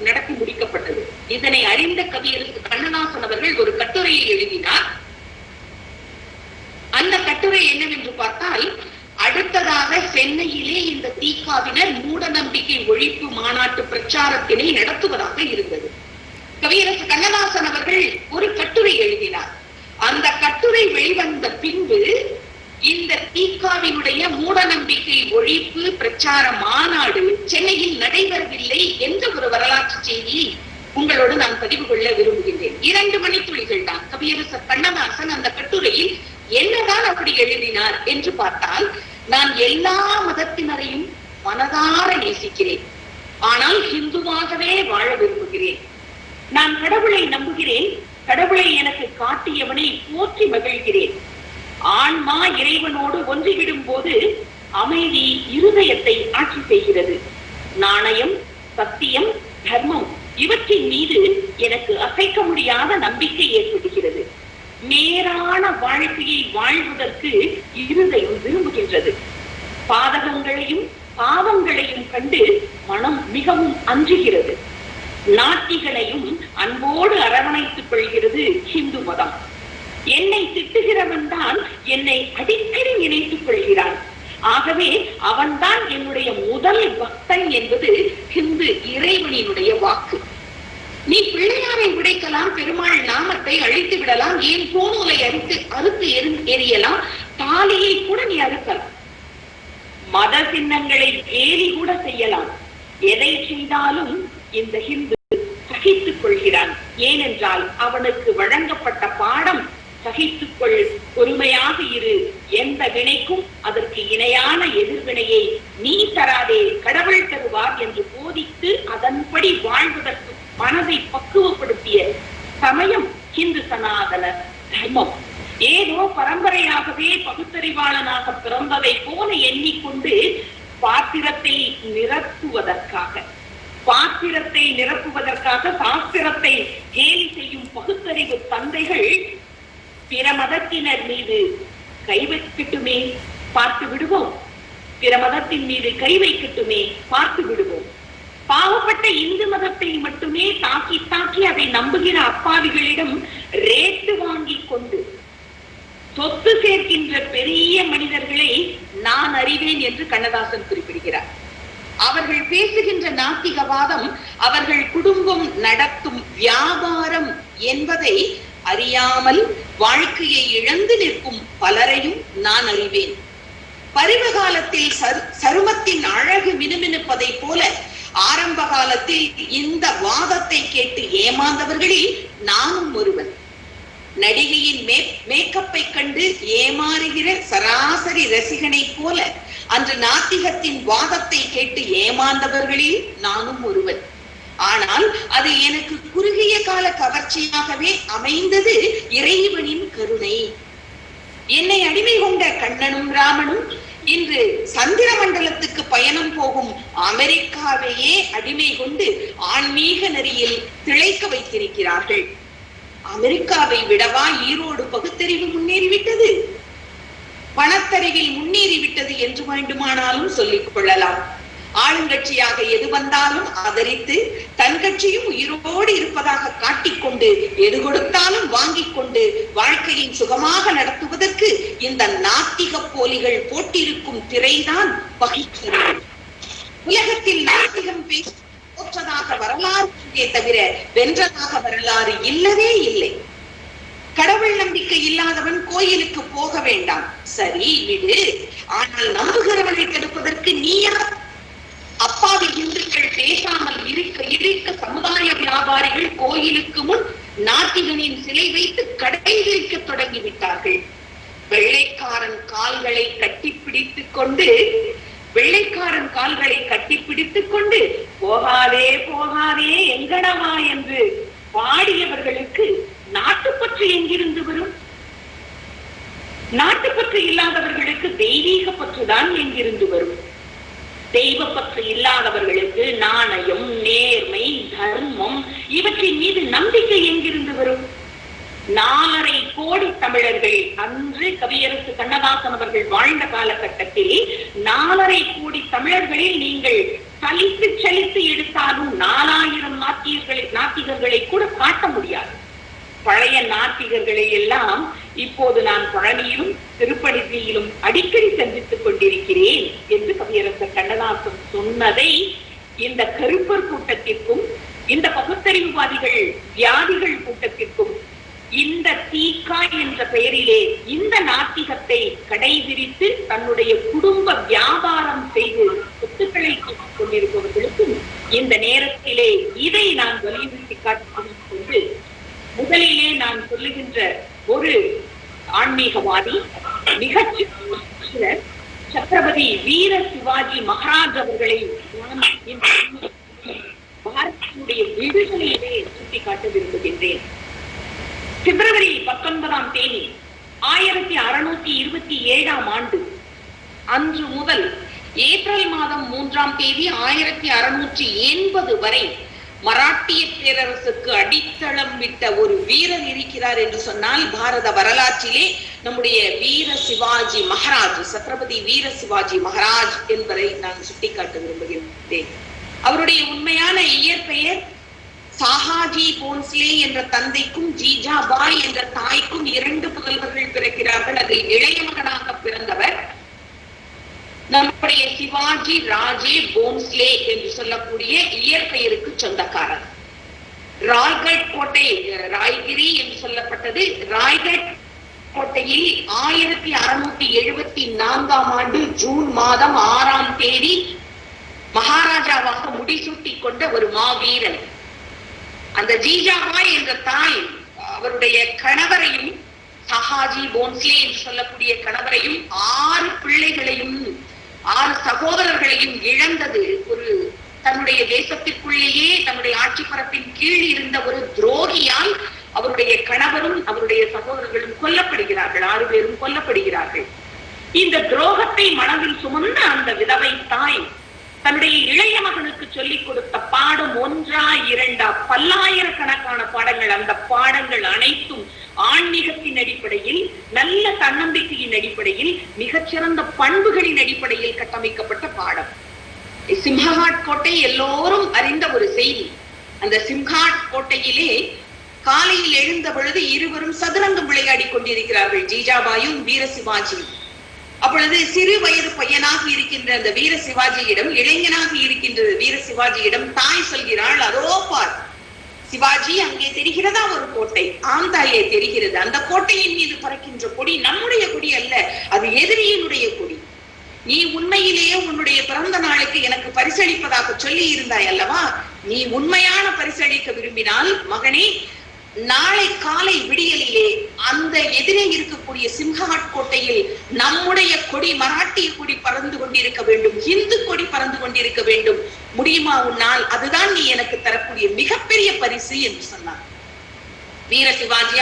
நடத்தி முடிக்கப்பட்டது. இதனை அறிந்த கவியரசு கண்ணதாசன் அவர்கள் ஒரு கட்டுரையை எழுதினார். அந்த கட்டுரை என்னவென்று பார்த்தால், அடுத்ததாக சென்னையிலே இந்த தீகாவினர் மூட நம்பிக்கை ஒழிப்பு மாநாட்டு பிரச்சாரத்தினை நடத்துவதாக இருந்தது. கவியரசு கண்ணதாசன் அவர்கள் ஒரு கட்டுரை எழுதினார். அந்த கட்டுரை வெளிவந்த பின்பு இந்த தீகாவினுடைய மூட நம்பிக்கை ஒழிப்பு பிரச்சார மாநாடு சென்னையில் நடைபெறவில்லை என்ற ஒரு வரலாற்று செய்தியை உங்களோடு நான் பதிவு கொள்ள விரும்புகின்றேன். 2 மணித்துளிகள் தான். கவியரசு கண்ணதாசன் அந்த கட்டுரையில் என்னதான் அப்படி எழுதினார் என்று பார்த்தால், நான் எல்லா மதத்தினரையும் மனதார நேசிக்கிறேன், ஆனால் ஹிந்துவாகவே வாழ விரும்புகிறேன். நான் கடவுளை நம்புகிறேன், கடவுளை எனக்கு காட்டியவனை போற்றி மகிழ்கிறேன். ஆன்மா இறைவனோடு ஒன்றிவிடும் போது அமைதி இருதயத்தை ஆட்சி செய்கிறது. நாணயம், சத்தியம், தர்மம் இவற்றின் மீது எனக்கு அசைக்க முடியாத நம்பிக்கை ஏற்படுகிறது. நேரான வாழ்க்கையை வாழ்வதற்கு இருதயம் விரும்புகின்றது. பாதகங்களையும் பாவங்களையும் கண்டு மனம் மிகவும் அஞ்சுகிறது. நாத்திகனையும் அன்போடு அரவணைத்துக் கொள்கிறது ஹிந்து மதம். என்னை திட்டுகிறவன் தான் என்னை அடிக்கடி நினைத்துக் கொள்கிறான். ஆகவே அவன்தான் என்னுடைய முதல் பக்தன் என்பது ஹிந்து இறைவனினுடைய வாக்கு. நீ பிள்ளையாரை உடைக்கலாம், பெருமாள் நாமத்தை அழித்து விடலாம், ஏன் பூநூலை அறுத்து எரியலாம், தாலியை கூட நீ அறுக்கலாம், மத சின்னங்களை ஏறி கூட செய்யலாம். எதை செய்தாலும் இந்த ஹிந்து சகித்துக் கொள்கிறான். ஏனென்றால் அவனுக்கு வழங்கப்பட்ட பாடம் சகித்துக்கொள், பொறுமையாக இரு, எந்த வினைக்கும் அதற்கு இணையான எதிர்வினையை நீ தராதே, கடவுள் தருவார் என்று போதித்து அதன்படி வாழ்வதற்கு மனதை பக்குவப்படுத்திய சமயம் ஹிந்து சனாதன தர்மம். ஏதோ பரம்பரையாகவே பகுத்தறிவாளனாக பிறந்ததை போல எண்ணிக்கொண்டு பாத்திரத்தை நிரப்புவதற்காக சாஸ்திரத்தை கேலி செய்யும் பகுத்தறிவு தந்தைகள் பிற மதத்தினர் மீது கை வைக்கட்டுமே பார்த்து விடுவோம், பிற மதத்தின் மீது கை வைக்கட்டுமே பார்த்து விடுவோம். பாவப்பட்ட இந்து மதத்தை மட்டுமே தாக்கி அதை நம்புகிற அப்பாவிகளிடம் ரேட்டு வாங்கி கொண்டு சொத்து சேர்க்கின்ற பெரிய மனிதர்களை நான் அறிவேன் என்று கண்ணதாசன் குறிப்பிடுகிறார். அவர்கள் பேசுகின்ற நாத்திகவாதம் அவர்கள் குடும்பம் நடத்தும் வியாபாரம் என்பதை அறியாமல் வாழ்க்கையை இழந்து நிற்கும் பலரையும் நான் அறிவேன். பருவ காலத்தில் சருமத்தின் அழகு மினுமினுப்பதை போல ஆரம்ப காலத்தில் இந்த வாதத்தை கேட்டு ஏமாந்தவர்களில் நானும் ஒருவன். நடிகையின் மேக்கப்பை கண்டு ஏமாறுகிற சராசரி ரசிகனை போல அன்று நாத்திகத்தின் வாதத்தை கேட்டு ஏமாந்தவர்களில் நானும் ஒருவன். ஆனால் அது எனக்கு குறுகிய கால கவர்ச்சியாகவே அமைந்தது இறைவனின் கருணை. என்னை அடிமை கொண்ட கண்ணனும் ராமனும் இன்று சந்திர மண்டலத்துக்கு பயணம் போகும் அமெரிக்காவையே அடிமை கொண்டு ஆன்மீக நெறியில் திளைக்க வைத்திருக்கிறார்கள். அமெரிக்காவை விடவா ஈரோடு பகுத்தறிவு முன்னேறிவிட்டது, பணத்தறிவில் முன்னேறிவிட்டது என்று வேண்டுமானாலும் சொல்லிக் கொள்ளலாம். ஆளுங்கட்சியாக எது வந்தாலும் ஆதரித்து தன் கட்சியும் உயிரோடு இருப்பதாக காட்டிக்கொண்டு எது கொடுத்தாலும் வாங்கிக் கொண்டு வாழ்க்கையை சுகமாக நடத்துவதற்கு இந்த நாத்திக போலிகள் போட்டிருக்கும் திரைதான் பகைக்கிறது. உலகத்தில் நாத்திகம் தோற்றதாக வரலாறு தவிர வென்றதாக வரலாறு இல்லவே இல்லை. கடவுள் நம்பிக்கை இல்லாதவன் கோயிலுக்கு போக வேண்டாம், சரி விடு. ஆனால் நம்புகிறவனை தடுப்பதற்கு நீ யார்? அப்பாவி இந்துக்கள் பேசாமல் இருக்க சமுதாய வியாபாரிகள் கோயிலுக்கு முன் நாத்திகனின் சிலை வைத்து கடை விரிக்க தொடங்கிவிட்டார்கள். வெள்ளைக்காரன் கால்களை கட்டிப்பிடித்துக் கொண்டு போகாதே போகாதே எங்கடவா என்று பாடியவர்களுக்கு நாட்டுப்பற்று எங்கிருந்து வரும்? நாட்டுப்பற்று இல்லாதவர்களுக்கு தெய்வீக பற்றுதான் எங்கிருந்து வரும்? தெய்வப்பற்று இல்லாதவர்களுக்கு நாணயம், நேர்மை, தர்மம் இவற்றின் மீது நம்பிக்கை எங்கிருந்து வரும்? 4.5 கோடி தமிழர்கள் அன்று கவியரசு கண்ணதாசன் அவர்கள் வாழ்ந்த காலகட்டத்தில் 4.5 கோடி தமிழர்களில் நீங்கள் சலித்து எடுத்தாலும் 4000 நாத்திகர்களை கூட காட்ட முடியாது. பழைய நாத்திகர்களை எல்லாம் இப்போது நான் பழனியிலும் திருப்பணியிலும் அடிக்கடி சந்தித்துக் கொண்டிருக்கிறேன் என்று கவியரசர் கண்ணதாசன் சொன்னதை இந்த கருப்பர் கூட்டத்திற்கும் இந்த பகுத்தறிவுவாதிகள் வியாதிகள் கூட்டத்திற்கும் இந்த தீக்கா என்ற பெயரிலே இந்த நாத்திகத்தை கடைபிடித்து தன்னுடைய குடும்ப வியாபாரம் செய்து சொத்துக்களை கொண்டிருப்பவர்களுக்கும் இந்த நேரத்திலே இதை நான் வலியுறுத்தி காட்டிக் கொண்டு முதலிலே நான் சொல்லுகின்ற ஒரு ஆன்மீகவாதி மிகச்சிறந்த சத்ரபதி வீர சிவாஜி மகாராஜ் அவர்களை பாரதத்தினுடைய விடுதலையிலே சுட்டிக்காட்ட விரும்புகின்றேன். பிப்ரவரி 19ஆம் தேதி 1627ஆம் ஆண்டு அன்று முதல் ஏப்ரல் மாதம் 3ஆம் தேதி 1680 வரை மராட்டிய பேரரசுக்கு அடித்தளம் விட்ட ஒரு வீரர் இருக்கிறார் என்று சொன்னால் பாரத வரலாற்றிலே நம்முடைய வீர சிவாஜி மகாராஜ், சத்ரபதி வீர சிவாஜி மகாராஜ் என்பதை நான் சுட்டிக்காட்ட விரும்புகின்றேன். அவருடைய உண்மையான இயற்பெயர் சாஹாஜி போன்ஸ்லே என்ற தந்தைக்கும் ஜீஜாபாய் என்ற தாய்க்கும் 2 புதல்வர்கள் பிறக்கிறார்கள். அதில் இளைய மகனாக பிறந்தவர் நம்முடைய சிவாஜி ராஜே போன்ஸ்லே என்று சொல்லக்கூடிய இயற்பெயருக்கு சொந்தக்காரர். ராய்கட் கோட்டை, ராய்கிரி என்று சொல்லப்பட்டது. ராய்கட் கோட்டையில் 1674ஆம் ஆண்டு ஜூன் மாதம் 6ஆம் தேதி மகாராஜாவாக முடிசூட்டிக் கொண்ட ஒரு மாவீரன். அந்த ஜீஜாபாய் என்ற தாய் அவருடைய கணவரையும் சஹாஜி போன்ஸ்லே என்று சொல்லக்கூடிய கணவரையும் 6 பிள்ளைகளையும் 6 சகோதரர்களையும் இழந்தது ஒரு தன்னுடைய தேசத்திற்குள்ளேயே தன்னுடைய ஆட்சி பரப்பின் கீழ் இருந்த ஒரு துரோகியால் அவருடைய கணவரும் அவருடைய சகோதரர்களும் கொல்லப்படுகிறார்கள். 6 பேரும் கொல்லப்படுகிறார்கள். இந்த துரோகத்தை மனதில் சுமந்த அந்த விதவை தாய் தன்னுடைய இளைய மகனுக்கு சொல்லிக் கொடுத்த பாடம் 1ஆ 2ஆ பல்லாயிரக்கணக்கான பாடங்கள். அந்த பாடங்கள் அனைத்தும் ஆன்மீகத்தின் அடிப்படையில், நல்ல தன்னம்பிக்கையின் அடிப்படையில், மிகச்சிறந்த பண்புகளின் அடிப்படையில் கட்டமைக்கப்பட்ட பாடம். சிம்ஹாட் கோட்டை எல்லோரும் அறிந்த ஒரு செய்தி. அந்த சிம்ஹாட் கோட்டையிலே காலையில் எழுந்த பொழுது இருவரும் சதுரங்கம் விளையாடி கொண்டிருக்கிறார்கள், ஜீஜாபாயும் வீர சிவாஜியும். அப்பொழுது சிறு வயது பையனாக இருக்கின்ற அந்த வீர சிவாஜியிடம், இளைஞனாக இருக்கின்ற வீர சிவாஜியிடம் தாய் சொல்கிறாள், அதோ பார் சிவாஜி, அங்கே தெரிகிறதா ஒரு கோட்டை? ஆந்தாயே தெரிகிறது. அந்த கோட்டையின் மீது பறக்கின்ற கொடி நம்முடைய கொடி அல்ல, அது எதிரியினுடைய கொடி. நீ உண்மையிலேயே உன்னுடைய பிறந்த நாளுக்கு எனக்கு பரிசளிப்பதாக சொல்லி இருந்தாய் அல்லவா? நீ உண்மையான பரிசளிக்க விரும்பினால் மகனே, நாளை காலை விடியலிலே அந்த எதிரே இருக்கக்கூடிய சிம்ஹாட் கோட்டையில் நம்முடைய கொடி, மராட்டிய கொடி பறந்து கொண்டிருக்க வேண்டும், இந்து கொடி பறந்து கொண்டிருக்க வேண்டும். முடியுமா உன்னால்? அதுதான் நீ எனக்கு தரக்கூடிய மிகப்பெரிய பரிசு என்று சொன்னார். வீர சிவாஜி,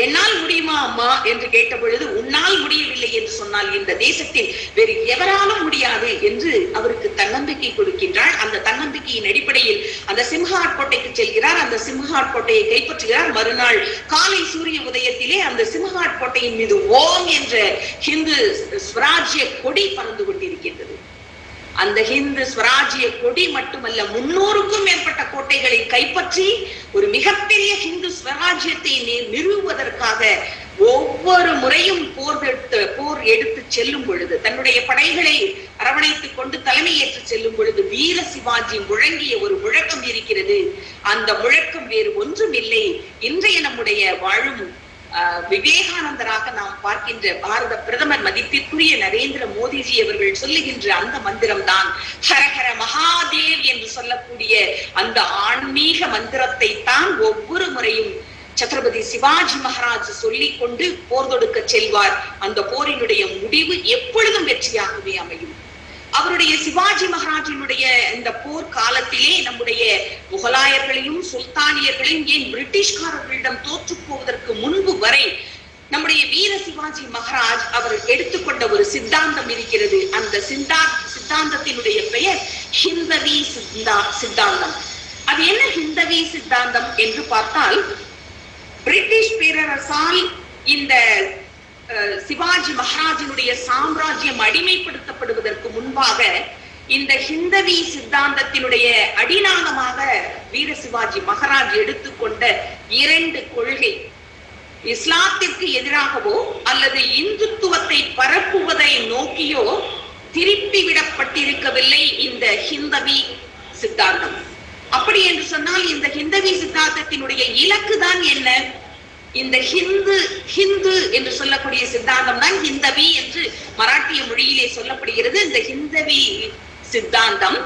என்னால் முடியுமா அம்மா என்று கேட்ட பொழுது, உன்னால் முடியவில்லை என்று சொன்னால் இந்த தேசத்தில் வேறு எவராலும் முடியாது என்று அவருக்கு தன்னம்பிக்கை கொடுக்கின்றாள். அந்த தன்னம்பிக்கையின் அடிப்படையில் அந்த சிம்ஹாட் கோட்டைக்கு செல்கிறார். அந்த சிம்ஹாட் கோட்டையை கைப்பற்றுகிறார். மறுநாள் காலை சூரிய உதயத்திலே அந்த சிம்ஹாட் கோட்டையின் மீது ஓம் என்ற ஹிந்து ஸ்வராஜ்ய கொடி பறந்து கொண்டிருக்கின்றது. அந்த ஹிந்து ஸ்வராஜ்ய கொடி மட்டுமல்ல 300க்கும் மேற்பட்ட கோட்டைகளை கைப்பற்றி ஒரு மிகப்பெரிய ஹிந்து ஸ்வராஜ்யத்தை நிறுவுவதற்காக ஒவ்வொரு முறையும் போர் எடுத்து செல்லும் பொழுது, தன்னுடைய படைகளை அரவணைத்துக் கொண்டு தலைமையேற்று செல்லும் பொழுது வீர சிவாஜி முழங்கிய ஒரு முழக்கம் இருக்கிறது. அந்த முழக்கம் வேறு ஒன்றும் இல்லை, இன்றைய நம்முடைய வாழும் விவேகானந்தராக நாம் பார்க்கின்ற பாரத பிரதமர் மதிப்பிற்குரிய நரேந்திர மோடிஜி அவர்கள் சொல்லுகின்ற அந்த மந்திரம் தான் ஹரஹர மகாதேவ் என்று சொல்லக்கூடிய அந்த ஆன்மீக மந்திரத்தை தான் ஒவ்வொரு முறையும் சத்ரபதி சிவாஜி மகாராஜ் சொல்லிக் கொண்டு போர் தொடுக்க செல்வார். அந்த போரினுடைய முடிவு எப்பொழுதும் வெற்றியாகவே அமையும். அவருடைய சிவாஜி மகாராஜினுடைய இந்த போர் காலத்திலே நம்முடைய முகலாயர்களையும் சுல்தானியர்களையும் ஏன் பிரிட்டிஷ்காரர்களிடம் தோற்று போவதற்கு முன்பு வரை நம்முடைய வீர சிவாஜி மகாராஜ் அவர் எடுத்துக்கொண்ட ஒரு சித்தாந்தம் இருக்கிறது. அந்த சித்தாந்தத்தினுடைய பெயர் ஹிந்தவி சித்தாந்தம். அது என்ன ஹிந்தவி சித்தாந்தம் என்று பார்த்தால், பிரிட்டிஷ் பேரரசால் இந்த சிவாஜி மகாராஜினுடைய சாம்ராஜ்யம் அடிமைப்படுத்தப்படுவதற்கு முன்பாக இந்த ஹிந்தவி சித்தாந்தத்தினுடைய அடிநாதமாக வீர சிவாஜி மகாராஜ் எடுத்துக்கொண்ட 2 கொள்கை, இஸ்லாத்திற்கு எதிராகவோ அல்லது இந்துத்துவத்தை பரப்புவதை நோக்கியோ திருப்பி விடப்பட்டிருக்கவில்லை இந்த ஹிந்தவி சித்தாந்தம். அப்படி என்று சொன்னால் இந்த ஹிந்தவி சித்தாந்தத்தினுடைய இலக்கு தான் என்ன? இந்த ஹிந்து என்று சொல்லக்கூடிய சித்தாந்தம் தான் ஹிந்தவி என்று மராட்டிய மொழியிலே சொல்லப்படுகிறது. இந்த ஹிந்தவி சித்தாந்தம்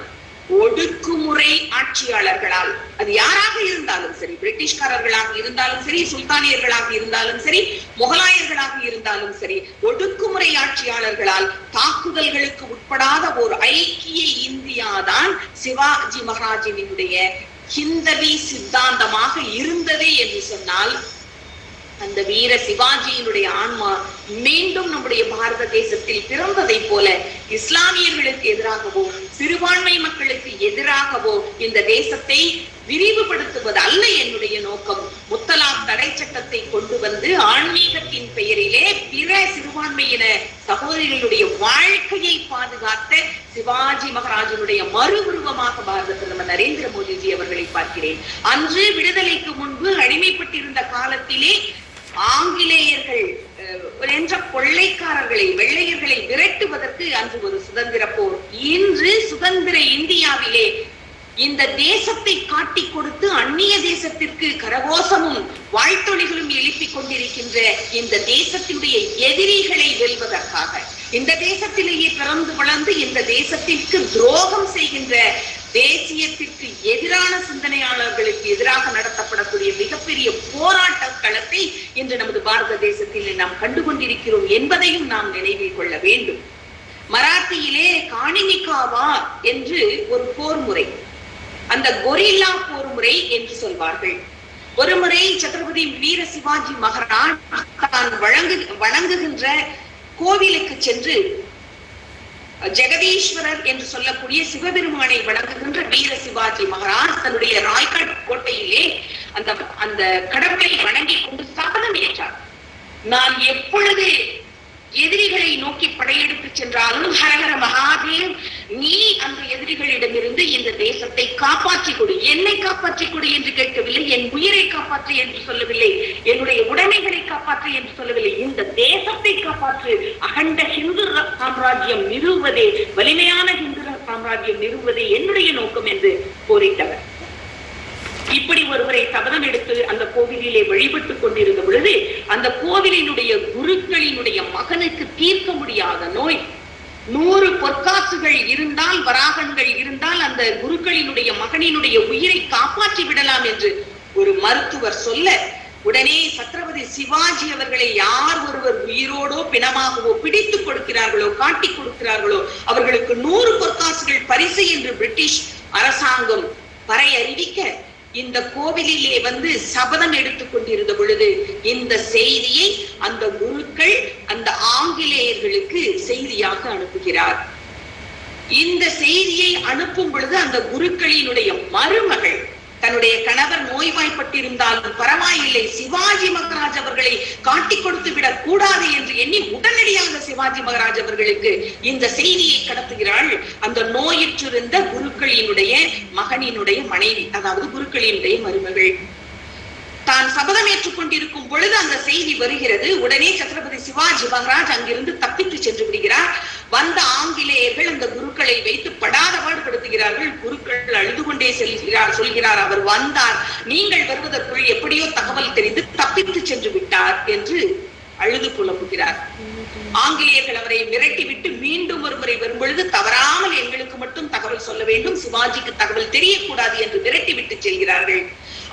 ஒடுக்குமுறை ஆட்சியாளர்களால், அது யாராக இருந்தாலும் சரி, பிரிட்டிஷ்காரர்களாக இருந்தாலும் சரி, சுல்தானியர்களாக இருந்தாலும் சரி, முகலாயர்களாக இருந்தாலும் சரி, ஒடுக்குமுறை ஆட்சியாளர்களால் தாக்குதல்களுக்கு உட்படாத ஒரு ஐக்கிய இந்தியா தான் சிவாஜி மகாராஜினுடைய ஹிந்தவி சித்தாந்தமாக இருந்தது என்று சொன்னால், அந்த வீர சிவாஜியினுடைய ஆன்மா மீண்டும் நம்முடைய பாரத தேசத்தில் பிறந்ததை போல இஸ்லாமியர்களுக்கு எதிராகவோ சிறுபான்மை மக்களுக்கு எதிராகவோ இந்த தேசத்தை விரிவுபடுத்துவது அல்ல என்னுடைய நோக்கம். முத்தலாக் தடை சட்டத்தை கொண்டு வந்து ஆன்மீகத்தின் பெயரிலே பிற சிறுபான்மையின சகோதரிகளுடைய வாழ்க்கையை பாதுகாத்த சிவாஜி மகாராஜனுடைய மறு உருவமாக பாரத பிரதமர் நரேந்திர மோடிஜி அவர்களை பார்க்கிறேன். அன்று விடுதலைக்கு முன்பு அடிமைப்பட்டிருந்த காலத்திலே ஆங்கிலேயர்கள் என்ற கொள்ளைக்காரர்களை, வெள்ளையர்களை விரட்டுவதற்கு அன்று ஒரு சுதந்திர போர். இன்று சுதந்திர இந்தியாவிலே இந்த தேசத்தை காட்டி கொடுத்து அந்நிய தேசத்திற்கு கரகோஷமும் வாழ்த்தொழிகளும் எழுப்பிக் கொண்டிருக்கின்ற இந்த தேசத்தினுடைய எதிரிகளை வெல்வதற்காக, இந்த தேசத்திலேயே பிறந்து வளர்ந்து இந்த தேசத்திற்கு துரோகம் செய்கின்ற தேசியத்திற்கு எதிரான சிந்தனையாளர்களுக்கு எதிராக நடத்தப்படக்கூடிய மிகப்பெரிய போராட்ட களத்தை இன்று நமது பாரத தேசத்தில் நாம் கண்டுகொண்டிருக்கிறோம் என்பதையும் நாம் நினைவில் கொள்ள வேண்டும். மராத்தியிலே காணினிகாவா என்று ஒரு போர் முறை, அந்த கொரில்லா போர் முறை என்று சொல்வார்கள். ஒரு முறை சத்ரபதி வீர சிவாஜி மகாராஜ் தான் வணங்குகின்ற கோவிலுக்கு சென்று ஜெகதீஸ்வரர் என்று சொல்லக்கூடிய சிவபெருமானை வணங்குகின்ற வீர சிவாஜி மகாராஜ் தன்னுடைய ராய்கட் கோட்டையிலே அந்த கடவுளை வணங்கி கொண்டு சபதம் ஏற்றார். நான் எப்பொழுது எதிரிகளை நோக்கி படையெடுத்து சென்றாலும் ஹரஹர மகாதேவ், நீ அந்த எதிரிகளிடமிருந்து இந்த தேசத்தை காப்பாற்றி கொடு, என்னை காப்பாற்றி கொடு என்று கேட்கவில்லை, என் உயிரை காப்பாற்று என்று சொல்லவில்லை, என்னுடைய உடைமைகளை காப்பாற்று என்று சொல்லவில்லை, இந்த தேசத்தை காப்பாற்று, அகண்ட ஹிந்து சாம்ராஜ்யம் நிறுவுவதே, வலிமையான ஹிந்து சாம்ராஜ்யம் நிறுவுவதே என்னுடைய நோக்கம் என்று கோரிட்டவர். இப்படி ஒருவரை சபதம் எடுத்து அந்த கோவிலிலே வழிபட்டுக் கொண்டிருந்த பொழுது அந்த கோவிலினுடைய குருக்களினுடைய மகனுக்கு தீர்க்க முடியாத நோய், 100 பொற்காசுகள் இருந்தால், வராகன்கள் இருந்தால் அந்த குருக்களினுடைய மகனினுடைய உயிரை காப்பாற்றி விடலாம் என்று ஒரு மருத்துவர் சொல்ல, உடனே சத்ரபதி சிவாஜி அவர்களை யார் ஒருவர் உயிரோடோ பிணமாகவோ பிடித்துக் கொடுக்கிறார்களோ, காட்டி கொடுக்கிறார்களோ அவர்களுக்கு 100 பொற்காசுகள் பரிசு என்று பிரிட்டிஷ் அரசாங்கம் பறையறிவிக்க, இந்த கோவிலிலே வந்து சபதம் எடுத்துக் கொண்டிருந்த பொழுது இந்த செய்தியை அந்த குருக்கள் அந்த ஆங்கிலேயர்களுக்கு செய்தியாக அனுப்புகிறார். இந்த செய்தியை அனுப்பும் பொழுது அந்த குருக்களினுடைய மருமகள் தன்னுடைய கணவர் நோய்வாய்ப்பட்டிருந்தாலும் பரவாயில்லை, சிவாஜி மகாராஜ் அவர்களை காட்டி கொடுத்து விடக் கூடாது என்று எண்ணி உடனடியாக சிவாஜி மகாராஜ் அவர்களுக்கு இந்த செய்தியை கடத்துகிறாள். அந்த நோயுற்றிருந்த குருக்களினுடைய மகனினுடைய மனைவி, அதாவது குருக்களினுடைய மருமகள். தான் சபதம் ஏற்றுக் கொண்டிருக்கும் பொழுது அந்த செய்தி வருகிறது. உடனே சத்ரபதி சிவாஜி மகாராஜ் அங்கிருந்து தப்பித்து சென்று விடுகிறார். வந்த ஆங்கிலேயர்கள் அந்த குருக்களை வைத்து படாத பாடுபடுத்துகிறார்கள். குருக்கள் அழுது கொண்டே சொல்கிறார், அவர் வந்தார், நீங்கள் வருவதற்குள் எப்படியோ தகவல் தெரிந்து தப்பித்து சென்று விட்டார் என்று அழுது புலம்புகிறார். ஆங்கிலேயர்கள் அவரை மிரட்டிவிட்டு மீண்டும் ஒருமுறை வரும்பொழுது தவறாமல் எங்களுக்கு மட்டும் தகவல் சொல்ல வேண்டும், சிவாஜிக்கு தகவல் தெரியக்கூடாது என்று மிரட்டிவிட்டு செல்கிறார்கள்.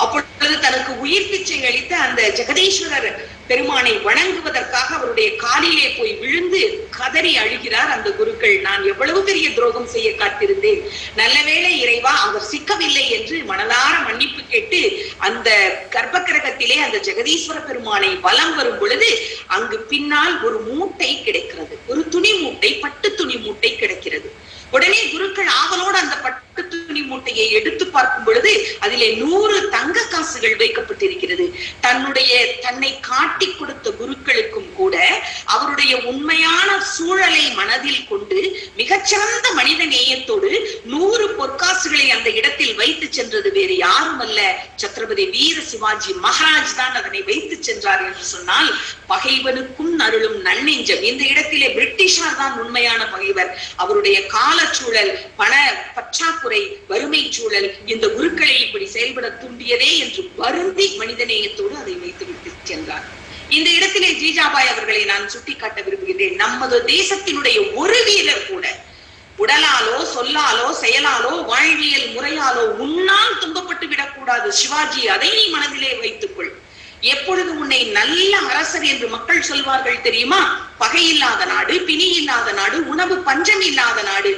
அப்பொழுது தனக்கு உயிர் பிச்சை அளித்த அந்த ஜெகதீஸ்வரர் பெருமானை வணங்குவதற்காக அவருடைய காலிலே போய் விழுந்து கதறி அழுகிறார் அந்த குருக்கள். நான் எவ்வளவு பெரிய துரோகம் செய்ய காத்திருந்தேன், நல்லவேளை இறைவா அவர் சிக்கவில்லை என்று மனதார மன்னிப்பு கேட்டு அந்த கர்ப்பகிரகத்திலே அந்த ஜெகதீஸ்வர பெருமானை வலம் வரும் பொழுது அங்கு பின்னால் ஒரு மூட்டை கிடைக்கிறது, ஒரு துணி மூட்டை, பட்டு துணி மூட்டை கிடைக்கிறது. உடனே குருக்கள் ஆவலோடு அந்த பட்டு துணி மூட்டையை எடுத்து பார்க்கும் பொழுது அதிலே 100 தங்க காசுகள் வைக்கப்பட்டிருக்கிறது. தன்னை காட்டி கொடுத்த குருக்களுக்கும் கூட அவருடைய உண்மையான சூழலை மனதில் கொண்டு மிகச்சிறந்த மனித நேயத்தோடு 100 பொற்காசுகளை அந்த இடத்தில் வைத்து சென்றது வேறு யாரும் அல்ல, சத்ரபதி வீர சிவாஜி மகாராஜ் தான் அதனை வைத்து சென்றார் என்று சொன்னால் பகைவனுக்கும் அருளும் நன்னெஞ்சம். இந்த இடத்திலே பிரிட்டிஷார் தான் உண்மையான பகைவர். அவருடைய காலச்சூழல், பண பற்றாக்குறை, வறுமை சூழல் இந்த குருக்களை இப்படி செயல்பட தூண்டியதே என்று வருந்தி மனிதநேயத்தோடு அதை வைத்து விட்டு சென்றார். இந்த இடத்திலே ஜிஜாபாய் அவர்களை நான் சுட்டிக்காட்ட விரும்புகிறேன். நமது தேசத்தினுடைய ஒரு வீரர் கூட உடலாலோ சொல்லாலோ செயலாலோ வாழ்வியல் முறையாலோ உன்னால் துன்பப்பட்டு விடக்கூடாது சிவாஜி, அதை நீ மனதிலே வைத்துக்கொள். எப்பொழுது உன்னை நல்ல அரசர் என்று மக்கள் சொல்வார்கள் தெரியுமா? பகை இல்லாத நாடு, பிணி இல்லாத நாடு, உணவு பஞ்சம் இல்லாத நாடு,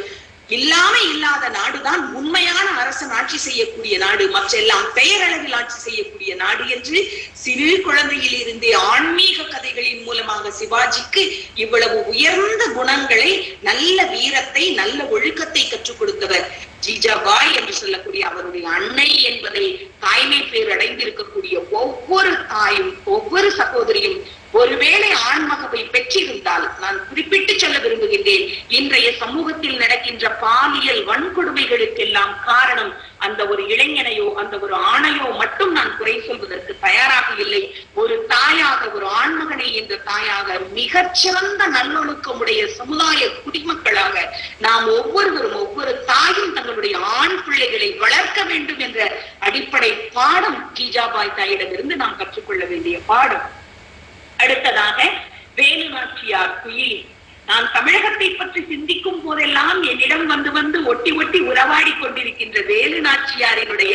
இல்லாத நாடுதான் உண்மையான அரசன் ஆட்சி செய்யக்கூடிய நாடு, மற்றெல்லாம் பெயரளவில் ஆட்சி செய்யக்கூடிய நாடு என்று சிறு குழந்தையில் இருந்தே ஆன்மீக கதைகளின் மூலமாக சிவாஜிக்கு இவ்வளவு உயர்ந்த குணங்களை, நல்ல வீரத்தை, நல்ல ஒழுக்கத்தை கற்றுக் கொடுத்தவர் ஜிஜாபாய் என்று சொல்லக்கூடிய அவருடைய அன்னை என்பதை தாய்மை பேர் அடைந்திருக்கக்கூடிய ஒவ்வொரு தாயும் ஒவ்வொரு சகோதரியும் ஒருவேளை ஆண்மகவை பெற்றிருந்தால், நான் குறிப்பிட்டு சொல்ல விரும்புகின்றேன், இன்றைய சமூகத்தில் நடக்கின்ற பாலியல் வன்கொடுமைகளுக்கெல்லாம் காரணம் அந்த ஒரு இளைஞனையோ அந்த ஒரு ஆணையோ மட்டும் நான் குறை சொல்வதற்கு தயாராக இல்லை. ஒரு தாயாக, ஒரு ஆண்மகனை என்ற தாயாக, மிகச்சிறந்த நல்லொழுக்கமுடைய சமுதாய குடிமக்களாக நாம் ஒவ்வொருவரும், ஒவ்வொரு தாயும் தங்களுடைய ஆண் பிள்ளைகளை வளர்க்க வேண்டும் என்ற அடிப்படை பாடம் ஜிஜாபாய் தாயிடமிருந்து நாம் கற்றுக்கொள்ள வேண்டிய பாடம். அடுத்ததாக வேலு நாச்சியார் குயிலி. நான் தமிழகத்தை பற்றி சிந்திக்கும் போதெல்லாம் என்னிடம் வந்து ஒட்டி உறவாடி கொண்டிருக்கின்ற வேலு நாச்சியாரினுடைய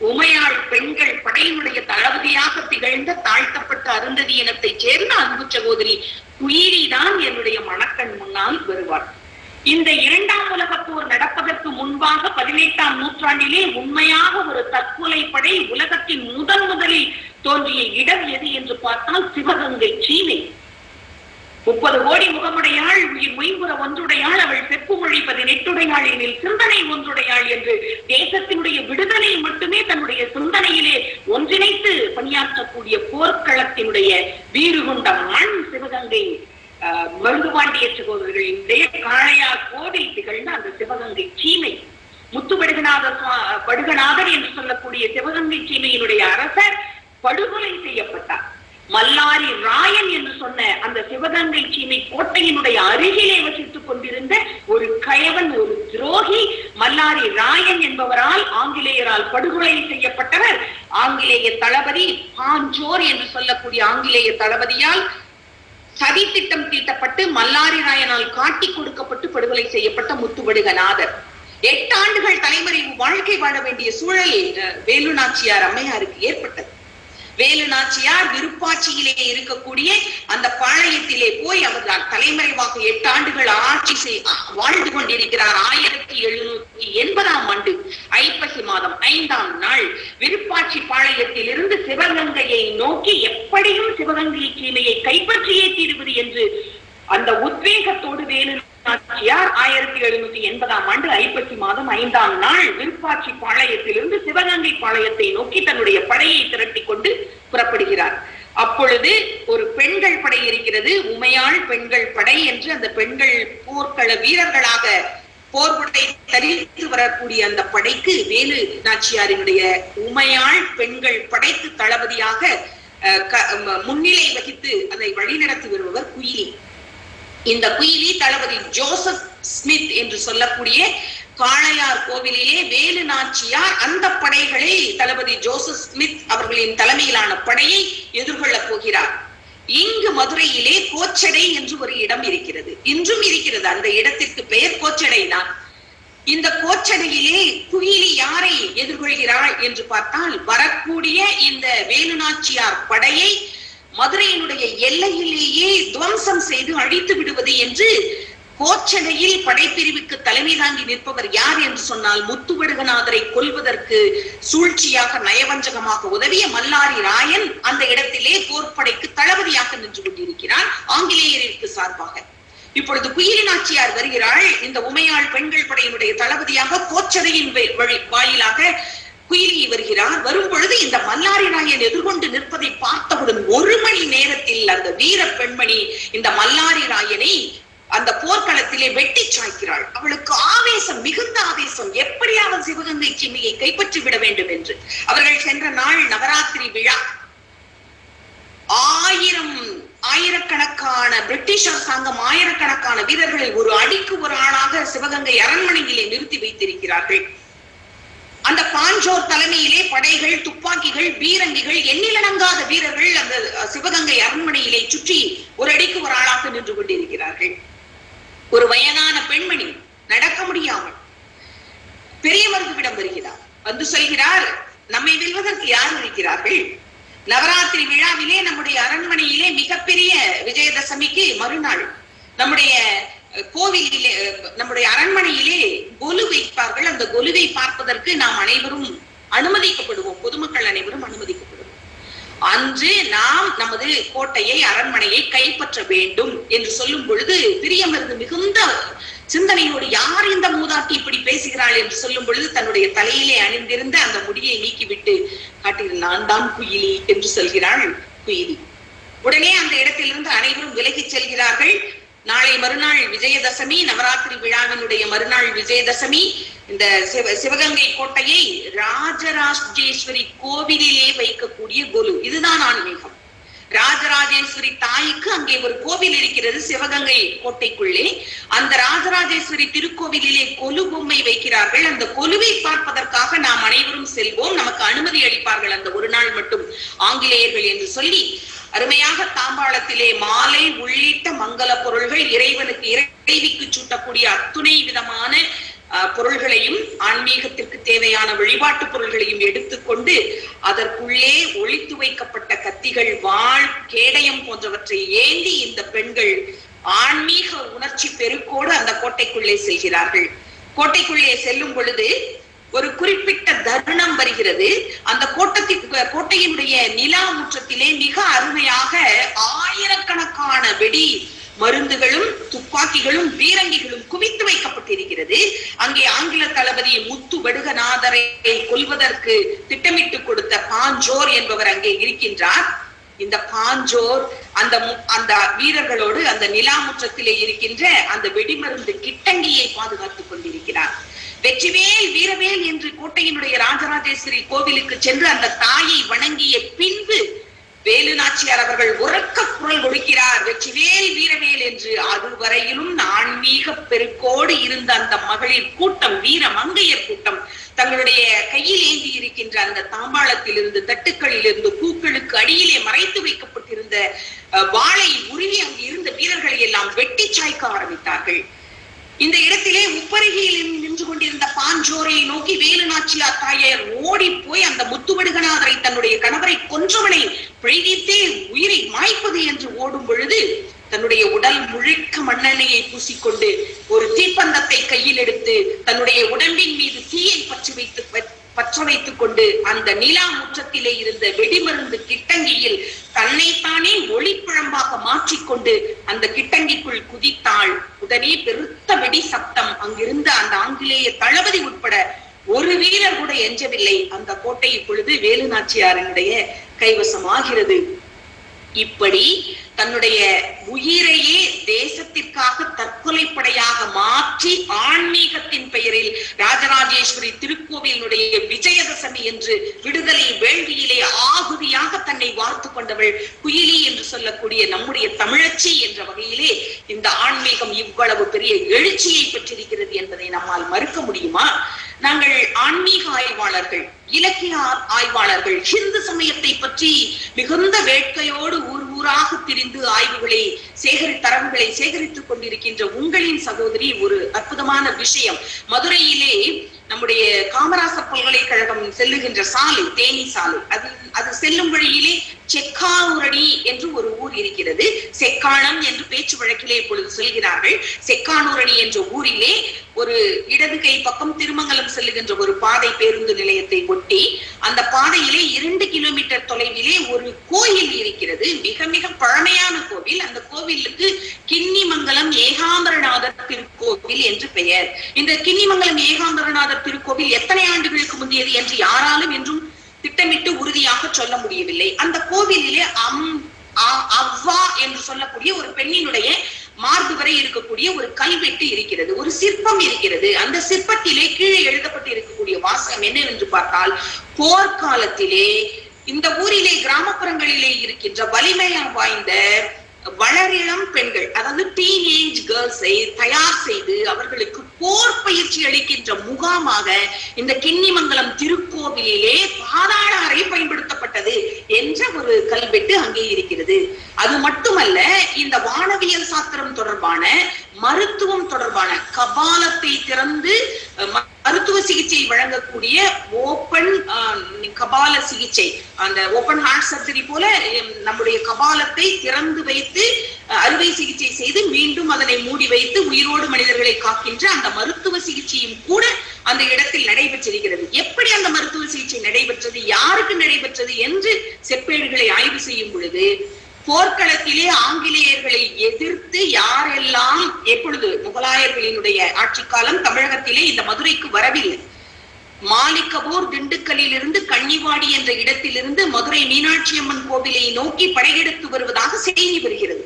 உமையாள் பெண்கள் படையினுடைய தளபதியாக திகழ்ந்த தாழ்த்தப்பட்ட அருந்ததி இனத்தை சேர்ந்த அன்பு சகோதரி குயிலி தான் என்னுடைய மனக்கண் முன்னால் வருவார். இந்த 2ஆம் உலகப் போர் நடப்பதற்கு முன்பாக 18ஆம் நூற்றாண்டிலே உண்மையாக ஒரு தற்கொலை படை உலகத்தின் முதலில் தோன்றிய இடம் எது என்று பார்த்தால் சிவகங்கை சீமை. 30 கோடி முகமுடையாள், உயிர் மொய்புற ஒன்றுடையாள், அவள் செப்பு மொழி 18 எனில் சிந்தனை ஒன்றுடையாள் என்று தேசத்தினுடைய விடுதலை மட்டுமே தன்னுடைய சிந்தனையிலே ஒன்றிணைத்து பணியாற்றக்கூடிய போர்க்களத்தினுடைய வீறு கொண்ட மண் சிவகங்கை. மருதுபாண்டிய சகோதரர்களினுடைய காளையார் கோவில் திகழ்ந்த அந்த சிவகங்கை சீமை. படுகநாதர் என்று சொல்லக்கூடிய சிவகங்கை சீமையினுடைய அரசர் படுகொலை செய்யப்பட்டார். மல்லாரி ராயன் என்று சொன்ன அந்த சிவகங்கை சீமை கோட்டையினுடைய அருகிலே வசித்துக் கொண்டிருந்த ஒரு கயவன், ஒரு துரோகி மல்லாரி ராயன் என்பவரால் ஆங்கிலேயரால் படுகொலை செய்யப்பட்டவர். ஆங்கிலேய தளபதி பாஞ்சோர் என்று சொல்லக்கூடிய ஆங்கிலேய தளபதியால் சதி திட்டம் தீட்டப்பட்டு மல்லாரி ராயனால் காட்டி கொடுக்கப்பட்டு படுகொலை செய்யப்பட்ட முத்துவடுகநாதர். 8 ஆண்டுகள் தலைமறைவு வாழ்க்கை வாழ வேண்டிய சூழல் வேலு நாச்சியார் அம்மையாருக்கு ஏற்பட்டது. வேலு நாச்சியார் விருப்பாட்சியிலே இருக்கக்கூடிய அந்த பாளையத்திலே போய் அவர் தலைமறைவாக 8 ஆண்டுகள் ஆட்சி வாழ்ந்து கொண்டிருக்கிறார். 1780ஆம் ஆண்டு ஐப்பசி மாதம் 5ஆம் நாள் விருப்பாட்சி பாளையத்தில் இருந்து சிவகங்கையை நோக்கி எப்படியும் சிவகங்கை சீமையை கைப்பற்றியே தீருவது என்று அந்த உத்வேகத்தோடு வேலு நாச்சியார் 1780 ஐப்பசி மாதம் 5ஆம் நாள் விருப்பாட்சி பாளையத்திலிருந்து சிவகங்கை பாளையத்தை நோக்கி தன்னுடைய படையை திரட்டி கொண்டு புறப்படுகிறார். அப்பொழுது ஒரு பெண்கள் படை இருக்கிறது, உமையாள் பெண்கள் படை என்று. அந்த பெண்கள் போர்க்கள வீரர்களாக போர்படை தரித்து வரக்கூடிய அந்த படைக்கு வேலு நாச்சியாரினுடைய உமையாள் பெண்கள் படைக்கு தளபதியாக முன்னிலை வகித்து அதை வழிநடத்தி வருபவர் குயிலி. இந்த குயிலி தளபதி ஜோசப் ஸ்மித் என்று சொல்லக்கூடிய காளையார் கோவிலிலே வேலு நாச்சியார் அந்த படைகளை தளபதி ஜோசப் ஸ்மித் அவர்களின் தலைமையிலான படையை எதிர்கொள்ளப் போகிறார். இங்கு மதுரையிலே கோச்சடை என்று ஒரு இடம் இருக்கிறது, இன்றும் இருக்கிறது. அந்த இடத்திற்கு பெயர் கோச்சடை தான். இந்த கோச்சடையிலே குயிலி யாரை எதிர்கொள்கிறாள் என்று பார்த்தால், வரக்கூடிய இந்த வேலு நாச்சியார் படையை மதுரையினுடைய எல்லையிலேயே துவம்சம் செய்து அழித்து விடுவது என்று கோச்சடையில் படைப்பிரிவுக்கு தலைமை தாங்கி நிற்பவர் யார் என்று சொன்னால், முத்துவடுகநாதரை கொல்வதற்கு சூழ்ச்சியாக நயவஞ்சகமாக உதவிய மல்லாரி ராயன் அந்த இடத்திலே போர்ப்படைக்கு தளபதியாக நின்று கொண்டிருக்கிறார் ஆங்கிலேயருக்கு சார்பாக. இப்பொழுது குயிலி நாச்சியார் வருகிறாள். இந்த உமையாள் பெண்கள் படையினுடைய தளபதியாக கோச்சடையின் வாயிலாக குயிலி வருகிறார். வரும் பொழுது இந்த மல்லாரி ராயன் எதிர்கொண்டு நிற்பதை பார்த்தவுடன் 1 மணி நேரத்தில் அந்த வீர பெண்மணி இந்த மல்லாரி ராயனை அந்த போர்க்களத்திலே வெட்டி சாய்க்கிறாள். அவளுக்கு ஆவேசம், மிகுந்த ஆவேசம், எப்படியாவது சிவகங்கை சீமையை கைப்பற்றி விட வேண்டும் என்று. அவர்கள் சென்ற நாள் நவராத்திரி விழா. ஆயிரக்கணக்கான பிரிட்டிஷ் அரசாங்கம் ஆயிரக்கணக்கான வீரர்களை ஒரு அடிக்கு ஒரு ஆளாக சிவகங்கை அரண்மனையிலே நிறுத்தி வைத்திருக்கிறார்கள். அந்த பாஞ்சோர் தலைமையிலே படைகள், துப்பாக்கிகள், பீரங்கிகள், எண்ணிலடங்காத வீரர்கள் அந்த சிவகங்கை அரண்மனையிலே சுற்றி ஒரு அடிக்கு ஒரு ஆளாக நின்று கொண்டிருக்கிறார்கள். ஒரு வயதான பெண்மணி நடக்க முடியாமல் பெரியவர்களிடம் வருகிறார். வந்து சொல்கிறார், நம்மை வெல்வதற்கு யார் இருக்கிறார்கள்? நவராத்திரி விழாவிலே நம்முடைய அரண்மனையிலே மிகப்பெரிய விஜயதசமிக்கு மறுநாள் நம்முடைய கோவிலிலே, நம்முடைய அரண்மனையிலே கொலு வைப்பார்கள். அந்த கொலுவை பார்ப்பதற்கு நாம் அனைவரும் அனுமதிக்கப்படுவோம், பொதுமக்கள் அனைவரும் அனுமதிக்கப்படுவோம். அன்று நாம் நமது கோட்டையை, அரண்மனையை கைப்பற்ற வேண்டும் என்று சொல்லும் பொழுது பிரியமருந்து மிகுந்த சிந்தனையோடு, யார் இந்த மூதாட்டி இப்படி பேசுகிறாள் என்று சொல்லும் பொழுது தன்னுடைய தலையிலே அணிந்திருந்த அந்த முடியை நீக்கிவிட்டு காட்டில் நான் தான் குயிலி என்று சொல்கிறாள் குயிலி. உடனே அந்த இடத்திலிருந்து அனைவரும் விலகிச் செல்கிறார்கள். நாளை மறுநாள் விஜயதசமி, நவராத்திரி விழாவினுடைய மறுநாள் விஜயதசமி. இந்த சிவகங்கை கோட்டையை ராஜராஜேஸ்வரி கோவிலிலே வைக்கக்கூடிய கொலு, இதுதான் ஆன்மீகம். ராஜராஜேஸ்வரி தாய்க்கு அங்கே ஒரு கோவில் இருக்கிறது சிவகங்கை கோட்டைக்குள்ளே. அந்த ராஜராஜேஸ்வரி திருக்கோவிலிலே கொலு பொம்மை வைக்கிறார்கள். அந்த கொலுவை பார்ப்பதற்காக நாம் அனைவரும் செல்வோம், நமக்கு அனுமதி அளிப்பார்கள் அந்த ஒரு நாள் மட்டும் ஆங்கிலேயர்கள் என்று சொல்லி அருமையாக தாம்பாளத்திலே மாலை உள்ளிட்ட மங்கள பொருள்கள், இறைவனுக்கு இறைவிக்கு சூட்டக்கூடிய அத்துணை விதமான பொருள்களையும் ஆன்மீகத்திற்கு தேவையான வழிபாட்டு பொருள்களையும் எடுத்துக்கொண்டு அதற்குள்ளே ஒளித்து வைக்கப்பட்ட கத்திகள், வாள், கேடயம் போன்றவற்றை ஏந்தி இந்த பெண்கள் ஆன்மீக உணர்ச்சி பெருக்கோடு அந்த கோட்டைக்குள்ளே செல்கிறார்கள். கோட்டைக்குள்ளே செல்லும் பொழுது ஒரு குறிப்பிட்ட தருணம் வருகிறது. அந்த கோட்டையினுடைய நிலா முற்றத்திலே மிக அருமையாக ஆயிரக்கணக்கான வெடி மருந்துகளும், துப்பாக்கிகளும், பீரங்கிகளும் குவித்து வைக்கப்பட்டிருக்கிறது. அங்கே ஆங்கில தளபதி முத்துவடுகநாதரை கொல்வதற்கு திட்டமிட்டு கொடுத்த பாஞ்சோர் என்பவர் அங்கே இருக்கின்றார். இந்த பாஞ்சோர் அந்த வீரர்களோடு அந்த நிலா முற்றத்திலே இருக்கின்ற அந்த வெடிமருந்து கிட்டங்கியை பாதுகாத்துக் கொண்டிருக்கிறார். வெற்றிவேல் வீரவேல் என்று கோட்டையினுடைய ராஜராஜேஸ்வரி கோவிலுக்கு சென்று அந்த தாயை வணங்கிய பின்பு வேலு நாச்சியார் அவர்கள் உறக்க குரல் கொடுக்கிறார், வெற்றிவேல் வீரவேல் என்று. அதுவரையிலும் ஆன்மீக பெருக்கோடு இருந்த அந்த மகளிர் கூட்டம், வீர மங்கையர் கூட்டம், தங்களுடைய கையில் ஏந்தி இருக்கின்ற அந்த தாம்பாளத்தில் இருந்து, தட்டுக்களில் இருந்து, பூக்களுக்கு அடியிலே மறைத்து வைக்கப்பட்டிருந்த வாளை உருவி அங்கு இருந்த வீரர்களை எல்லாம் வெட்டி சாய்க்க ஆரம்பித்தார்கள். இந்த இடத்திலே உப்பருகையில் நின்று கொண்டிருந்த பாஞ்சோரை நோக்கி வேலு நாச்சியார் தாயார் ஓடி போய் அந்த முத்துவடுகநாதரை, தன்னுடைய கணவரை கொன்றவனை பிழைத்தே உயிரை மாய்ப்பது என்று ஓடும் பொழுது தன்னுடைய உடல் முழுக்க மண்ணெண்ணெயை பூசிக்கொண்டு ஒரு தீப்பந்தத்தை கையில் எடுத்து தன்னுடைய உடம்பின் மீது தீயை பற்றி பற்ற வைத்துக் கொண்டு அந்த நிலா முற்றத்திலே இருந்த வெடிமருந்து கிட்டங்கியில் தன்னைத்தானே ஒளிப்பிழம்பாக மாற்றிக்கொண்டு அந்த கிட்டங்கிக்குள் குதித்தாள். உடனே பெருத்த வெடி சப்தம். அங்கிருந்த அந்த ஆங்கிலேய தளபதி உட்பட ஒரு வீரர் கூட எஞ்சவில்லை. அந்த கோட்டை இப்பொழுது வேலு நாச்சியாரனுடைய கைவசமாகிறது. இப்படி தன்னுடைய உயிரையே தேசத்திற்காக தற்கொலை படையாக மாற்றி ஆன்மீகத்தின் பெயரில் ராஜராஜேஸ்வரி திருக்கோவிலுடைய விஜயதசமி என்று விடுதலை வேள்வியிலே ஆகுதியாக தன்னை வார்த்து கொண்டவள் குயிலி என்று சொல்லக்கூடிய நம்முடைய தமிழச்சி என்ற வகையிலே இந்த ஆன்மீகம் இவ்வளவு பெரிய எழுச்சியை பெற்றிருக்கிறது என்பதை நம்மால் மறுக்க முடியுமா? நாங்கள் ஆன்மீக ஆய்வாளர்கள், இலக்கிய ஆய்வாளர்கள், ஹிந்து சமயத்தை பற்றி மிகுந்த வேட்கையோடு ஊர் ஊராக திரிந்து ஆய்வுகளை தரவுகளை சேகரித்துக் கொண்டிருக்கின்ற உங்களின் சகோதரி ஒரு அற்புதமான விஷயம். மதுரையிலே நம்முடைய காமராசர் பல்கலைக்கழகம் செல்லுகின்ற சாலை, தேனி சாலை, அது செல்லும் வழியிலே செக்கானூரணி என்று ஒரு ஊர் இருக்கிறது. செக்கானம் என்று பேச்சு வழக்கிலே இப்பொழுது சொல்கிறார்கள். செக்கானூரணி என்ற ஊரிலே ஒரு இடது கை பக்கம் திருமங்கலம் செல்லுகின்ற ஒரு பாதை பேருந்து நிலையத்தை ஒட்டி அந்த பாதையிலே 2 கிலோமீட்டர் தொலைவிலே ஒரு கோயில் இருக்கிறது. மிக மிக பழமையான கோவில். அந்த கோவிலுக்கு கிண்ணிமங்கலம் ஏகாம்பரநாதர் திருக்கோவில் என்று பெயர். இந்த கிண்ணிமங்கலம் ஏகாம்பரநாதர் திருக்கோவில் எத்தனை ஆண்டுகளுக்கு முந்தையது என்று யாராலும் என்றும் திட்டமிட்டு உறுதியாக சொல்ல முடியவில்லை. அந்த கோவிலிலே அவ்வா என்று சொல்லக்கூடிய ஒரு பெண்ணினுடைய மார்பு வரை இருக்கக்கூடிய ஒரு கல்வெட்டு இருக்கிறது, ஒரு சிற்பம் இருக்கிறது. அந்த சிற்பத்திலே கீழே எழுதப்பட்டு இருக்கக்கூடிய வாசகம் என்னவென்று பார்த்தால், போர்க்காலத்திலே இந்த ஊரிலே கிராமப்புறங்களிலே இருக்கின்ற வலிமையா வாய்ந்த வளரிளம் பெண்கள், அதாவது டீனேஜ் கேர்ள்ஸை தயார் செய்து அவர்களுக்கு போர் பயிற்சி அளிக்கின்ற முகாமாக இந்த கிண்ணிமங்கலம் திருக்கோவிலே பாதாள அறை பயன்படுத்தப்பட்டது என்ற ஒரு கல்வெட்டு அங்கே இருக்கிறது. அது மட்டுமல்ல, இந்த வானவியல் சாஸ்திரம் தொடர்பான, மருத்துவம் தொடர்பான, கபாலத்தை திறந்து மருத்துவ சிகிச்சை வழங்கக்கூடிய ஓபன் கபால சிகிச்சை, அந்த ஓபன் ஹார்ட் சர்ஜரி போல நம்முடைய கபாலத்தை திறந்து வைத்து அறுவை சிகிச்சை செய்து மீண்டும் அதனை மூடி வைத்து உயிரோடு மனிதர்களை காக்கின்ற அந்த மருத்துவ சிகிச்சையும் கூட அந்த இடத்தில் நடைபெற்றிருக்கிறது. எப்படி அந்த மருத்துவ சிகிச்சை நடைபெற்றது, யாருக்கு நடைபெற்றது என்று செப்பேடுகளை ஆய்வு செய்யும் பொழுது, போர்க்களத்திலே ஆங்கிலேயர்களை எதிர்த்து யாரெல்லாம், எப்பொழுது முகலாயர்களினுடைய ஆட்சி காலம் தமிழகத்திலே இந்த மதுரைக்கு வரவில்லை, மாலிக் கபூர் திண்டுக்கல்லில் இருந்து கன்னிவாடி என்ற இடத்திலிருந்து மதுரை மீனாட்சி அம்மன் கோவிலை நோக்கி படையெடுத்து வருவதாக செய்தி வருகிறது.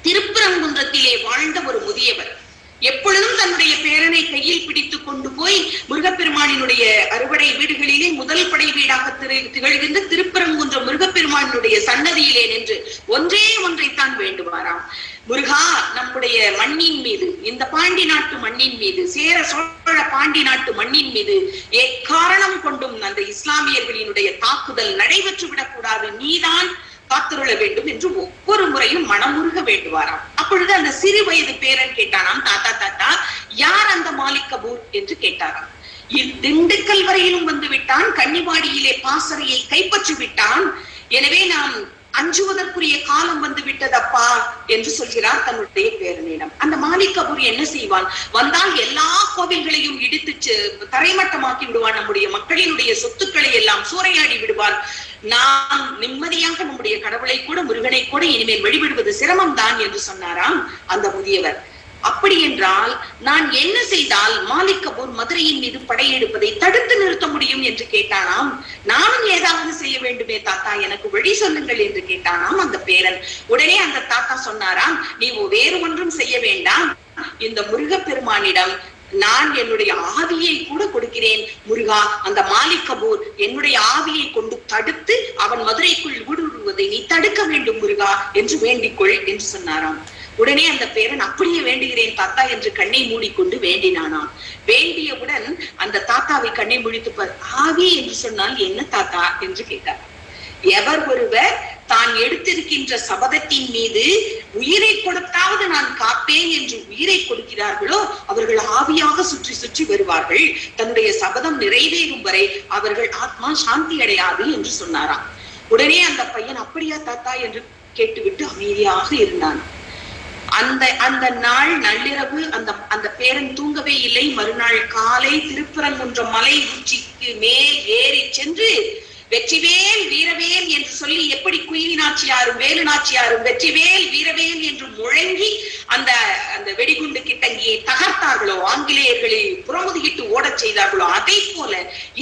திருப்பரங்குன்றத்திலே வாழ்ந்த ஒரு முதியவர் எப்பொழுதும் தன்னுடைய பேரனை கையில் பிடித்துக் கொண்டு போய் முருகப்பெருமானினுடைய அறுபடை வீடுகளிலே முதல் படை வீடாக திகழ்கின்ற திருப்பரங்குன்ற முருகப்பெருமானினுடைய சன்னதியிலே நின்று ஒன்றைத்தான் வேண்டுவாராம். முருகா, நம்முடைய மண்ணின் மீது, இந்த பாண்டி நாட்டு மண்ணின் மீது, சேர சோழ பாண்டி நாட்டு மண்ணின் மீது எக்காரணம் கொண்டும் அந்த இஸ்லாமியர்களினுடைய தாக்குதல் நடைபெற்று விடக்கூடாது, நீதான் காத்துருள வேண்டும் என்று ஒவ்வொரு முறையும் மனமுருக வேண்டுவாராம். அப்பொழுது அந்த சிறு வயது பேரன் கேட்டானாம், தாத்தா தாத்தா, யார் அந்த மாலிக் கபூர் என்று கேட்டாராம். திண்டுக்கல் வரையிலும் வந்து விட்டான், கன்னிவாடியிலே பாசறையை கைப்பற்றி விட்டான், எனவே நாம் அஞ்சுவதற்குரிய காலம் வந்து விட்டதப்பா என்று சொல்கிறார் தன்னுடைய பேரனிடம். அந்த மாலிக் கபூர் என்ன செய்வான், வந்தால் எல்லா கோவில்களையும் இடித்து தரைமட்டமாக்கி விடுவான், நம்முடைய மக்களினுடைய சொத்துக்களை எல்லாம் சூறையாடி விடுவான், நாம் நிம்மதியாக நம்முடைய கடவுளை கூட, முருகனை கூட இனிமேல் வழிபடுவது சிரமம் தான் என்று சொன்னாராம் அந்த முதியவர். அப்படி என்றால் நான் என்ன செய்தால் மாலிக் கபூர் மதுரையின் மீது படையெடுப்பதை தடுத்து நிறுத்த முடியும் என்று கேட்டானாம். நானும் ஏதாவது செய்ய வேண்டுமே தாத்தா, எனக்கு வழி சொல்லுங்கள் என்று கேட்டானாம் அந்த பேரன். உடனே அந்த தாத்தா சொன்னாராம், நீ வேறு ஒன்றும் செய்ய வேண்டாம், இந்த முருகப்பெருமானிடம் நான் என்னுடைய ஆவியை கூட கொடுக்கிறேன், முருகா, அந்த மாலிக் கபூர் என்னுடைய ஆவியை கொண்டு தடுத்து அவன் மதுரைக்குள் ஊடுருவதை நீ தடுக்க வேண்டும் முருகா என்று வேண்டிக்கொள் என்று சொன்னாராம். உடனே அந்த பேரன், அப்படியே வேண்டுகிறேன் தாத்தா என்று கண்ணை மூடிக்கொண்டு வேண்டினானாம். வேண்டியவுடன் அந்த தாத்தாவை கண்ணை முடித்து, ஆவி என்று சொன்னால் என்ன தாத்தா என்று கேட்டார். எவர் ஒருவர் தான் எடுத்திருக்கின்ற சபதத்தின் மீது உயிரை கொடுத்தாவது நான் காப்பேன் என்று உயிரை கொடுக்கிறார்களோ அவர்கள் ஆவியாக சுற்றி சுற்றி வருவார்கள், தன்னுடைய சபதம் நிறைவேறும் வரை அவர்கள் ஆத்மா சாந்தி அடையாது என்று சொன்னாராம். உடனே அந்த பையன், அப்படியா தாத்தா என்று கேட்டுவிட்டு அமைதியாக இருந்தான். அந்த அந்த நாள் நள்ளிரவு அந்த அந்த பேரன் தூங்கவே இல்லை. மறுநாள் காலை திருப்பரங்குன்றம் மலை உச்சிக்கு மேல் ஏறி சென்று வெற்றிவேல் வீரவேல் என்று சொல்லி எப்படி குயிலி நாச்சியாரும் வேலு நாச்சியாரும் வெற்றிவேல் வீரவேல் என்று முழங்கி அந்த அந்த வெடிகுண்டு கிட்டங்கியை தகர்த்தார்களோ, ஆங்கிலேயர்களை புறமுதுகிட்டு ஓடச் செய்தார்களோ, அதை போல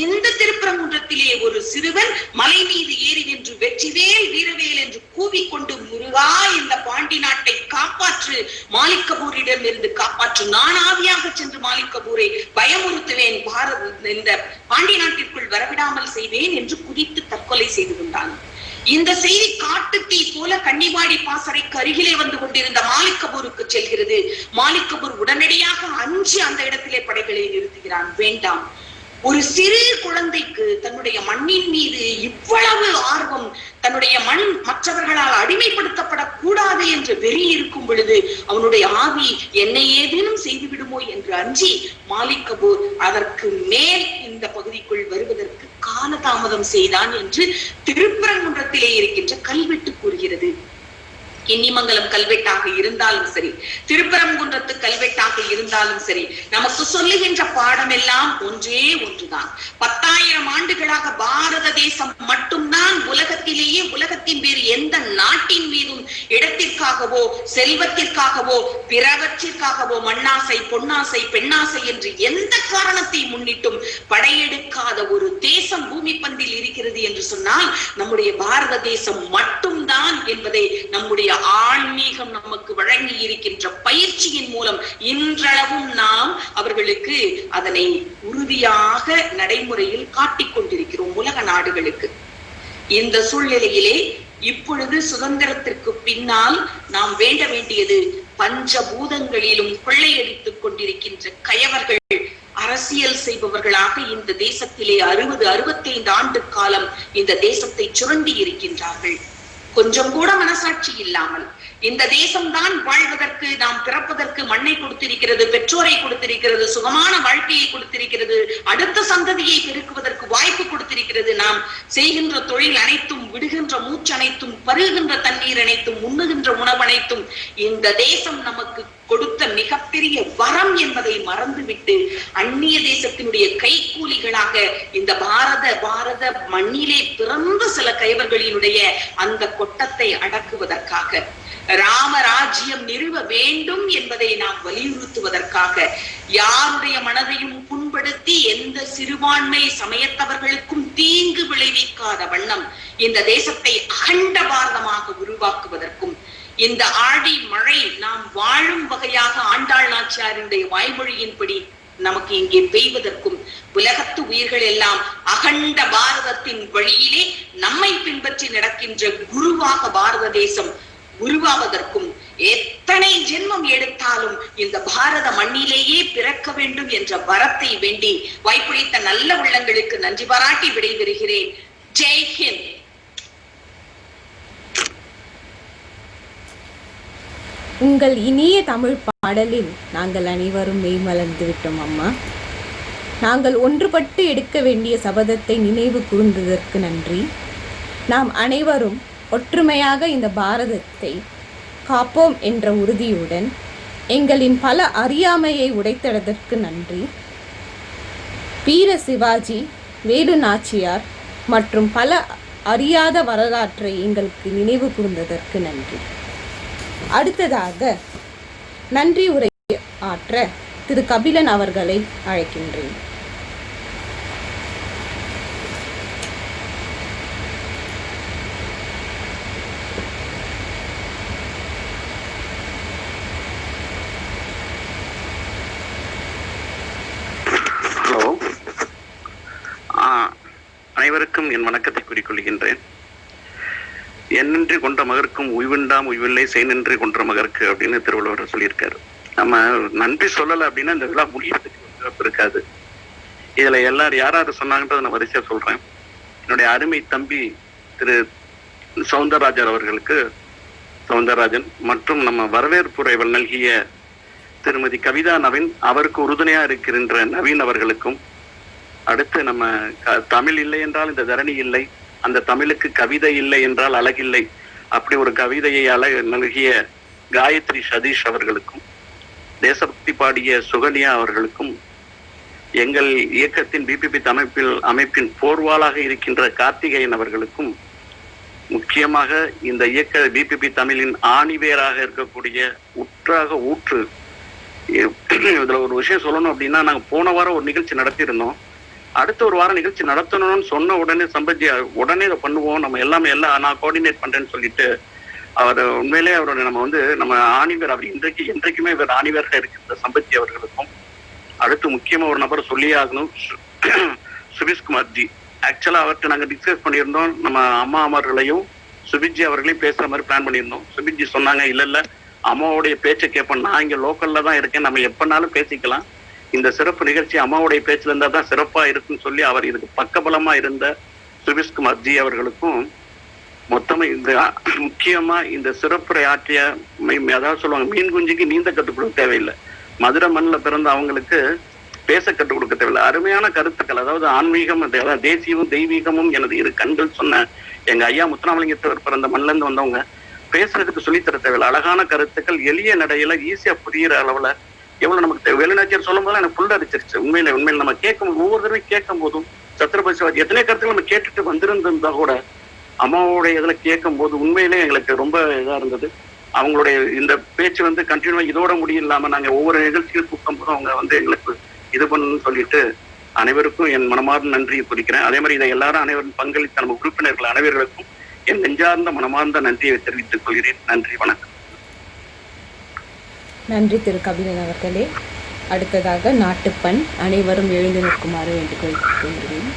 இந்த திருப்பரங்குன்றத்திலே ஒரு சிறுவன் மலை மீது ஏறி நின்று வெற்றிவேல் வீரவேல் என்று கூவிக்கொண்டு, முருகா இந்த பாண்டி நாட்டை காப்பாற்று, மாலிக் கபூரிடம் இருந்து காப்பாற்று, நான் ஆவியாக சென்று மாலிக் கபூரை பயமுறுத்துவேன், இந்த பாண்டி நாட்டிற்குள் வரவிடாமல் செய்வேன் என்று குதித்து தற்கொலை செய்து கொண்டான். இந்த செய்தி காட்டு தீ போல கன்னிவாடி பாசறைக்கு அருகிலே வந்து கொண்டிருந்த மாலிக் கபூருக்கு செல்கிறது. மாலிக் கபூர் உடனடியாக அஞ்சு அந்த இடத்திலே படைகளை நிறுத்துகிறான். வேண்டாம், ஒரு சிறு குழந்தைக்கு தன்னுடைய மண்ணின் மீது இவ்வளவு ஆர்வம், தன்னுடைய மண் மற்றவர்களால் அடிமைப்படுத்தப்படக்கூடாது என்ற வெறி இருக்கும் பொழுது அவனுடைய ஆவி என்னை ஏதேனும் செய்து விடுமோ என்று அஞ்சி மாலிக் கபூர் அதற்கு மேல் இந்த பகுதிக்குள் வருவதற்கு காலதாமதம் செய்தான் என்று திருப்பரங்குன்றத்திலே இருக்கின்ற கல்வெட்டு கூறுகிறது. கிண்ணிமங்கலம் கல்வெட்டாக இருந்தாலும் சரி, திருப்பரங்குன்றத்து கல்வெட்டாக இருந்தாலும் சரி, நமக்கு சொல்லுகின்ற பாடம் எல்லாம் ஒன்றே ஒன்றுதான். 10,000 ஆண்டுகளாக பாரத தேசம் மட்டும்தான் உலகத்திலேயே உலகத்தின் வேறு எந்த நாட்டின் மீதும் இடத்திற்காகவோ செல்வத்திற்காகவோ பிறவற்றிற்காகவோ மண்ணாசை பொன்னாசை பெண்ணாசை என்று எந்த காரணத்தை முன்னிட்டும் படையெடுக்காத ஒரு தேசம் பூமி பந்தில் இருக்கிறது என்று சொன்னால் நம்முடைய பாரத தேசம் மட்டும்தான் என்பதை நம்முடைய ஆன்மீகம் நமக்கு வழங்கி இருக்கின்ற பயிற்சியின் மூலம் இன்றளவும் நாம் அவர்களுக்கு அதனை உறுதியாக நடைமுறையில் காட்டிக் கொண்டிருக்கிறோம் உலக நாடுகளுக்கு. இந்த சூழ்நிலையிலே இப்பொழுது சுதந்திரத்திற்கு பின்னால் நாம் வேண்ட வேண்டியது, பஞ்சபூதங்களிலும் கொள்ளையடித்துக் கொண்டிருக்கின்ற கயவர்கள் அரசியல் செய்பவர்களாக இந்த தேசத்திலே 60-65 ஆண்டு காலம் இந்த தேசத்தை சுரண்டி இருக்கின்றார்கள். கொஞ்சம் கூட மனசாட்சி இல்லாமல் இந்த தேசம்தான் வாழ்வதற்கு, நாம் பிறப்பதற்கு மண்ணை கொடுத்திருக்கிறது, பெற்றோரை கொடுத்திருக்கிறது, சுகமான வாழ்க்கையை கொடுத்திருக்கிறது, அடுத்த சந்ததியை பெருக்குவதற்கு வாய்ப்பு கொடுத்திருக்கிறது. நாம் செய்கின்ற தொழில் அனைத்தும், விடுகின்ற மூச்சு அனைத்தும், பருகின்ற தண்ணீர் அனைத்தும், உண்ணுகின்ற உணவு அனைத்தும் இந்த தேசம் நமக்கு கொடுத்த மிகப்பெரிய வரம் என்பதை மறந்துவிட்டு அந்நிய தேசத்தினுடைய கைக்கூலிகளாக இந்த பாரத மண்ணிலே பிறந்த சில கைவர்களினுடைய அந்த கொட்டத்தை அடக்குவதற்காக, ராமராஜ்யம் நிறுவ வேண்டும் என்பதை நாம் வலியுறுத்துவதற்காக, யாருடைய மனதையும் புண்படுத்தி எந்த சிறுபான்மை சமயத்தவர்களுக்கும் தீங்கு விளைவிக்காத வண்ணம் இந்த தேசத்தை அகண்ட பாரதமாக உருவாக்குவதற்கும், இந்த ஆடி மழை நாம் வாழும் வகையாக ஆண்டாள் நாச்சியாருடைய வாய்மொழியின்படி நமக்கு இங்கே பெய்வதற்கும், உலகத்து உயிர்கள் எல்லாம் அகண்ட பாரதத்தின் வழியிலே நம்மை பின்பற்றி நடக்கின்ற குருவாக பாரத தேசம் உருவாவதற்கும், எத்தனை ஜென்மம் எடுத்தாலும் இந்த பாரத மண்ணிலேயே பிறக்க வேண்டும் என்ற வரத்தை வேண்டி வாய்ப்புளித்த நல்ல உள்ளங்களுக்கு நன்றி பாராட்டி விடைபெறுகிறேன். ஜெய் ஹிந்த். உங்கள் இனிய தமிழ் பாடலில் நாங்கள் அனைவரும் மெய்மலர்ந்து விட்டோம் அம்மா. நாங்கள் ஒன்றுபட்டு எடுக்க வேண்டிய சபதத்தை நினைவு கூர்ந்ததற்கு நன்றி. நாம் அனைவரும் ஒற்றுமையாக இந்த பாரதத்தை காப்போம் என்ற உறுதியுடன் எங்களின் பல அறியாமையை உடைத்ததற்கு நன்றி. வீர சிவாஜி, வேலு நாச்சியார் மற்றும் பல அறியாத வரலாற்றை எங்களுக்கு நினைவு கூர்ந்ததற்கு நன்றி. அடுத்ததாக நன்றி உரை ஆற்ற திரு கபிலன் அவர்களை அழைக்கின்றேன். ஹலோ, அனைவருக்கும் என் வணக்கத்தை கூறிக்கொள்கின்றேன். என்னென்று கொன்ற மகருக்கும் உய்வுண்டாம் உய்வில்லை செய்நின்று கொன்ற மகருக்கு அப்படின்னு திருவள்ளுவர் சொல்லியிருக்காரு. நம்ம நன்றி சொல்லலை அப்படின்னா இந்த விழா முடியறதுக்கு இருக்காது. இதுல எல்லாரும் யாராரு சொன்னாங்கன்றதை நான் வரிசையா சொல்றேன். என்னுடைய அருமை தம்பி திரு சவுந்தரராஜன் அவர்களுக்கு, சவுந்தரராஜன் மற்றும் நம்ம வரவேற்புரை நல்கிய திருமதி கவிதா நவீன், அவருக்கு உறுதுணையா இருக்கின்ற நவீன் அவர்களுக்கும், அடுத்து நம்ம தமிழ் இல்லை என்றால் இந்த தரணி இல்லை, அந்த தமிழுக்கு கவிதை இல்லை என்றால் அழகில்லை, அப்படி ஒரு கவிதையை நல்கிய காயத்ரி சதீஷ் அவர்களுக்கும், தேசபக்தி பாடிய சுகன்யா அவர்களுக்கும், எங்கள் இயக்கத்தின் பிபிபி அமைப்பின் போர்வாளாக இருக்கின்ற கார்த்திகேயன் அவர்களுக்கும், முக்கியமாக இந்த இயக்க பிபிபி தமிழின் ஆணிவேராக இருக்கக்கூடிய ஊற்று இதுல ஒரு விஷயம் சொல்லணும் அப்படின்னா, நாங்க போன வாரம் ஒரு நிகழ்ச்சி நடத்தியிருந்தோம். அடுத்த ஒரு வாரம் நிகழ்ச்சி நடத்தணும்னு சொன்ன உடனே சம்பஜி உடனே இதை பண்ணுவோம், நம்ம எல்லாமே நான் கோஆர்டினேட் பண்றேன்னு சொல்லிட்டு அவர் உண்மையிலே அவரோட நம்ம ஆணிவேர் அவர் இன்றைக்குமே இவர் ஆணிவேராக இருக்கின்ற சம்பஜி அவர்களுக்கும், அடுத்து முக்கியமா ஒரு நபர் சொல்லியே ஆகணும், சுபிஷ்குமார்ஜி. ஆக்சுவலா அவர்கிட்ட நாங்க டிஸ்கஸ் பண்ணியிருந்தோம், நம்ம அம்மா அமர்களையும் சுபிஜி அவர்களையும் பேசுற மாதிரி பிளான் பண்ணியிருந்தோம். சுபிஜி சொன்னாங்க, இல்ல அம்மாவுடைய பேச்சை கேட்போம், நான் இங்க லோக்கல்ல தான் இருக்கேன், நம்ம எப்பனாலும் பேசிக்கலாம், இந்த சிறப்பு நிகழ்ச்சி அம்மாவுடைய பேச்சுல இருந்தா தான் சிறப்பா இருக்குன்னு சொல்லி அவர் இதுக்கு பக்கபலமா இருந்த சுபிஷ்குமார்ஜி அவர்களுக்கும், மொத்தமா இந்த முக்கியமா இந்த சிறப்புரை ஆற்றிய அதாவது சொல்லுவாங்க, மீன் குஞ்சுக்கு நீந்த கற்றுக் கொடுக்க தேவையில்லை, மதுரை மண்ணில் பிறந்த அவங்களுக்கு பேச கற்றுக் கொடுக்க தேவையில்லை. அருமையான கருத்துக்கள், அதாவது ஆன்மீகம், அதாவது தேசியமும் தெய்வீகமும் எனது இரு கண்கள் சொன்ன எங்க ஐயா முத்துராமலிங்கத்தவர் பிறந்த மண்ணில இருந்து வந்தவங்க பேசுறதுக்கு சொல்லித்தர தேவையில்லை. அழகான கருத்துக்கள் எளிய நடையில ஈஸியா புரியுற அளவுல எவ்வளவு நமக்கு வெளிநாச்சியர் சொல்லும் போது எனக்கு புல் அடிச்சிருச்சு. உண்மையில நம்ம கேட்கும் ஒவ்வொரு தடவையும் கேட்கும் போதும் சத்ரபதி சிவாஜி எத்தனை கருத்துக்கள் நம்ம கேட்டுட்டு வந்திருந்திருந்தா கூட அம்மாவுடைய இதுல கேட்கும் போது உண்மையிலே எங்களுக்கு ரொம்ப இதா இருந்தது. அவங்களுடைய இந்த பேச்சு கண்டினியூவா இதோட முடியில்லாம நாங்க ஒவ்வொரு நிகழ்ச்சிகள் கூட்டும் போதும் அவங்க எங்களுக்கு இது பண்ணணும்னு சொல்லிட்டு அனைவருக்கும் என் மனமார்ந்த நன்றியை குறிக்கிறேன். அதே மாதிரி இதை எல்லாரும் அனைவரும் பங்களித்த நம்ம உறுப்பினர்கள் அனைவர்களுக்கும் என் நெஞ்சார்ந்த மனமார்ந்த நன்றியை தெரிவித்துக் கொள்கிறேன். நன்றி, வணக்கம். நன்றி திரு கபிலன் அவர்களே. அடுத்ததாக நாட்டுப்பண் அனைவரும் எழுந்து நிற்குமாறு வேண்டுகோள் கொள்கிறேன்.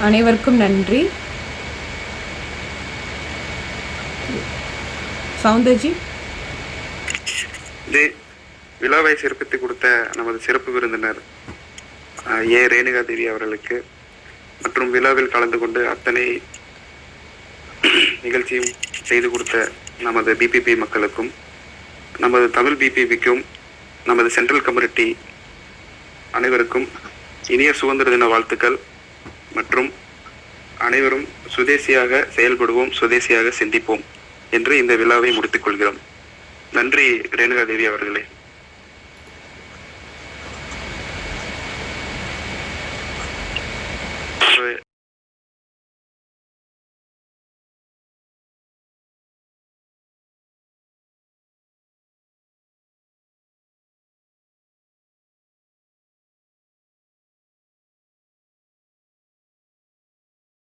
அனைவருக்கும் நன்றி. சவுந்தர்ஜி, இது விழாவை சிறப்பித்து கொடுத்த நமது சிறப்பு விருந்தினர் ஏ ரேணுகா தேவி அவர்களுக்கு மற்றும் விழாவில் கலந்து கொண்டு அத்தனை நிகழ்ச்சியும் செய்து கொடுத்த நமது பிபிபி மக்களுக்கும், நமது தமிழ் பிபிபிக்கும், நமது சென்ட்ரல் கம்யூனிட்டி அனைவருக்கும் இனிய சுதந்திர தின வாழ்த்துக்கள். மற்றும் அனைவரும் சுதேசியாக செயல்படுவோம், சுதேசியாக சிந்திப்போம் என்று இந்த விழாவை முடித்துக் கொள்கிறோம். நன்றி ரேணுகா தேவி அவர்களே.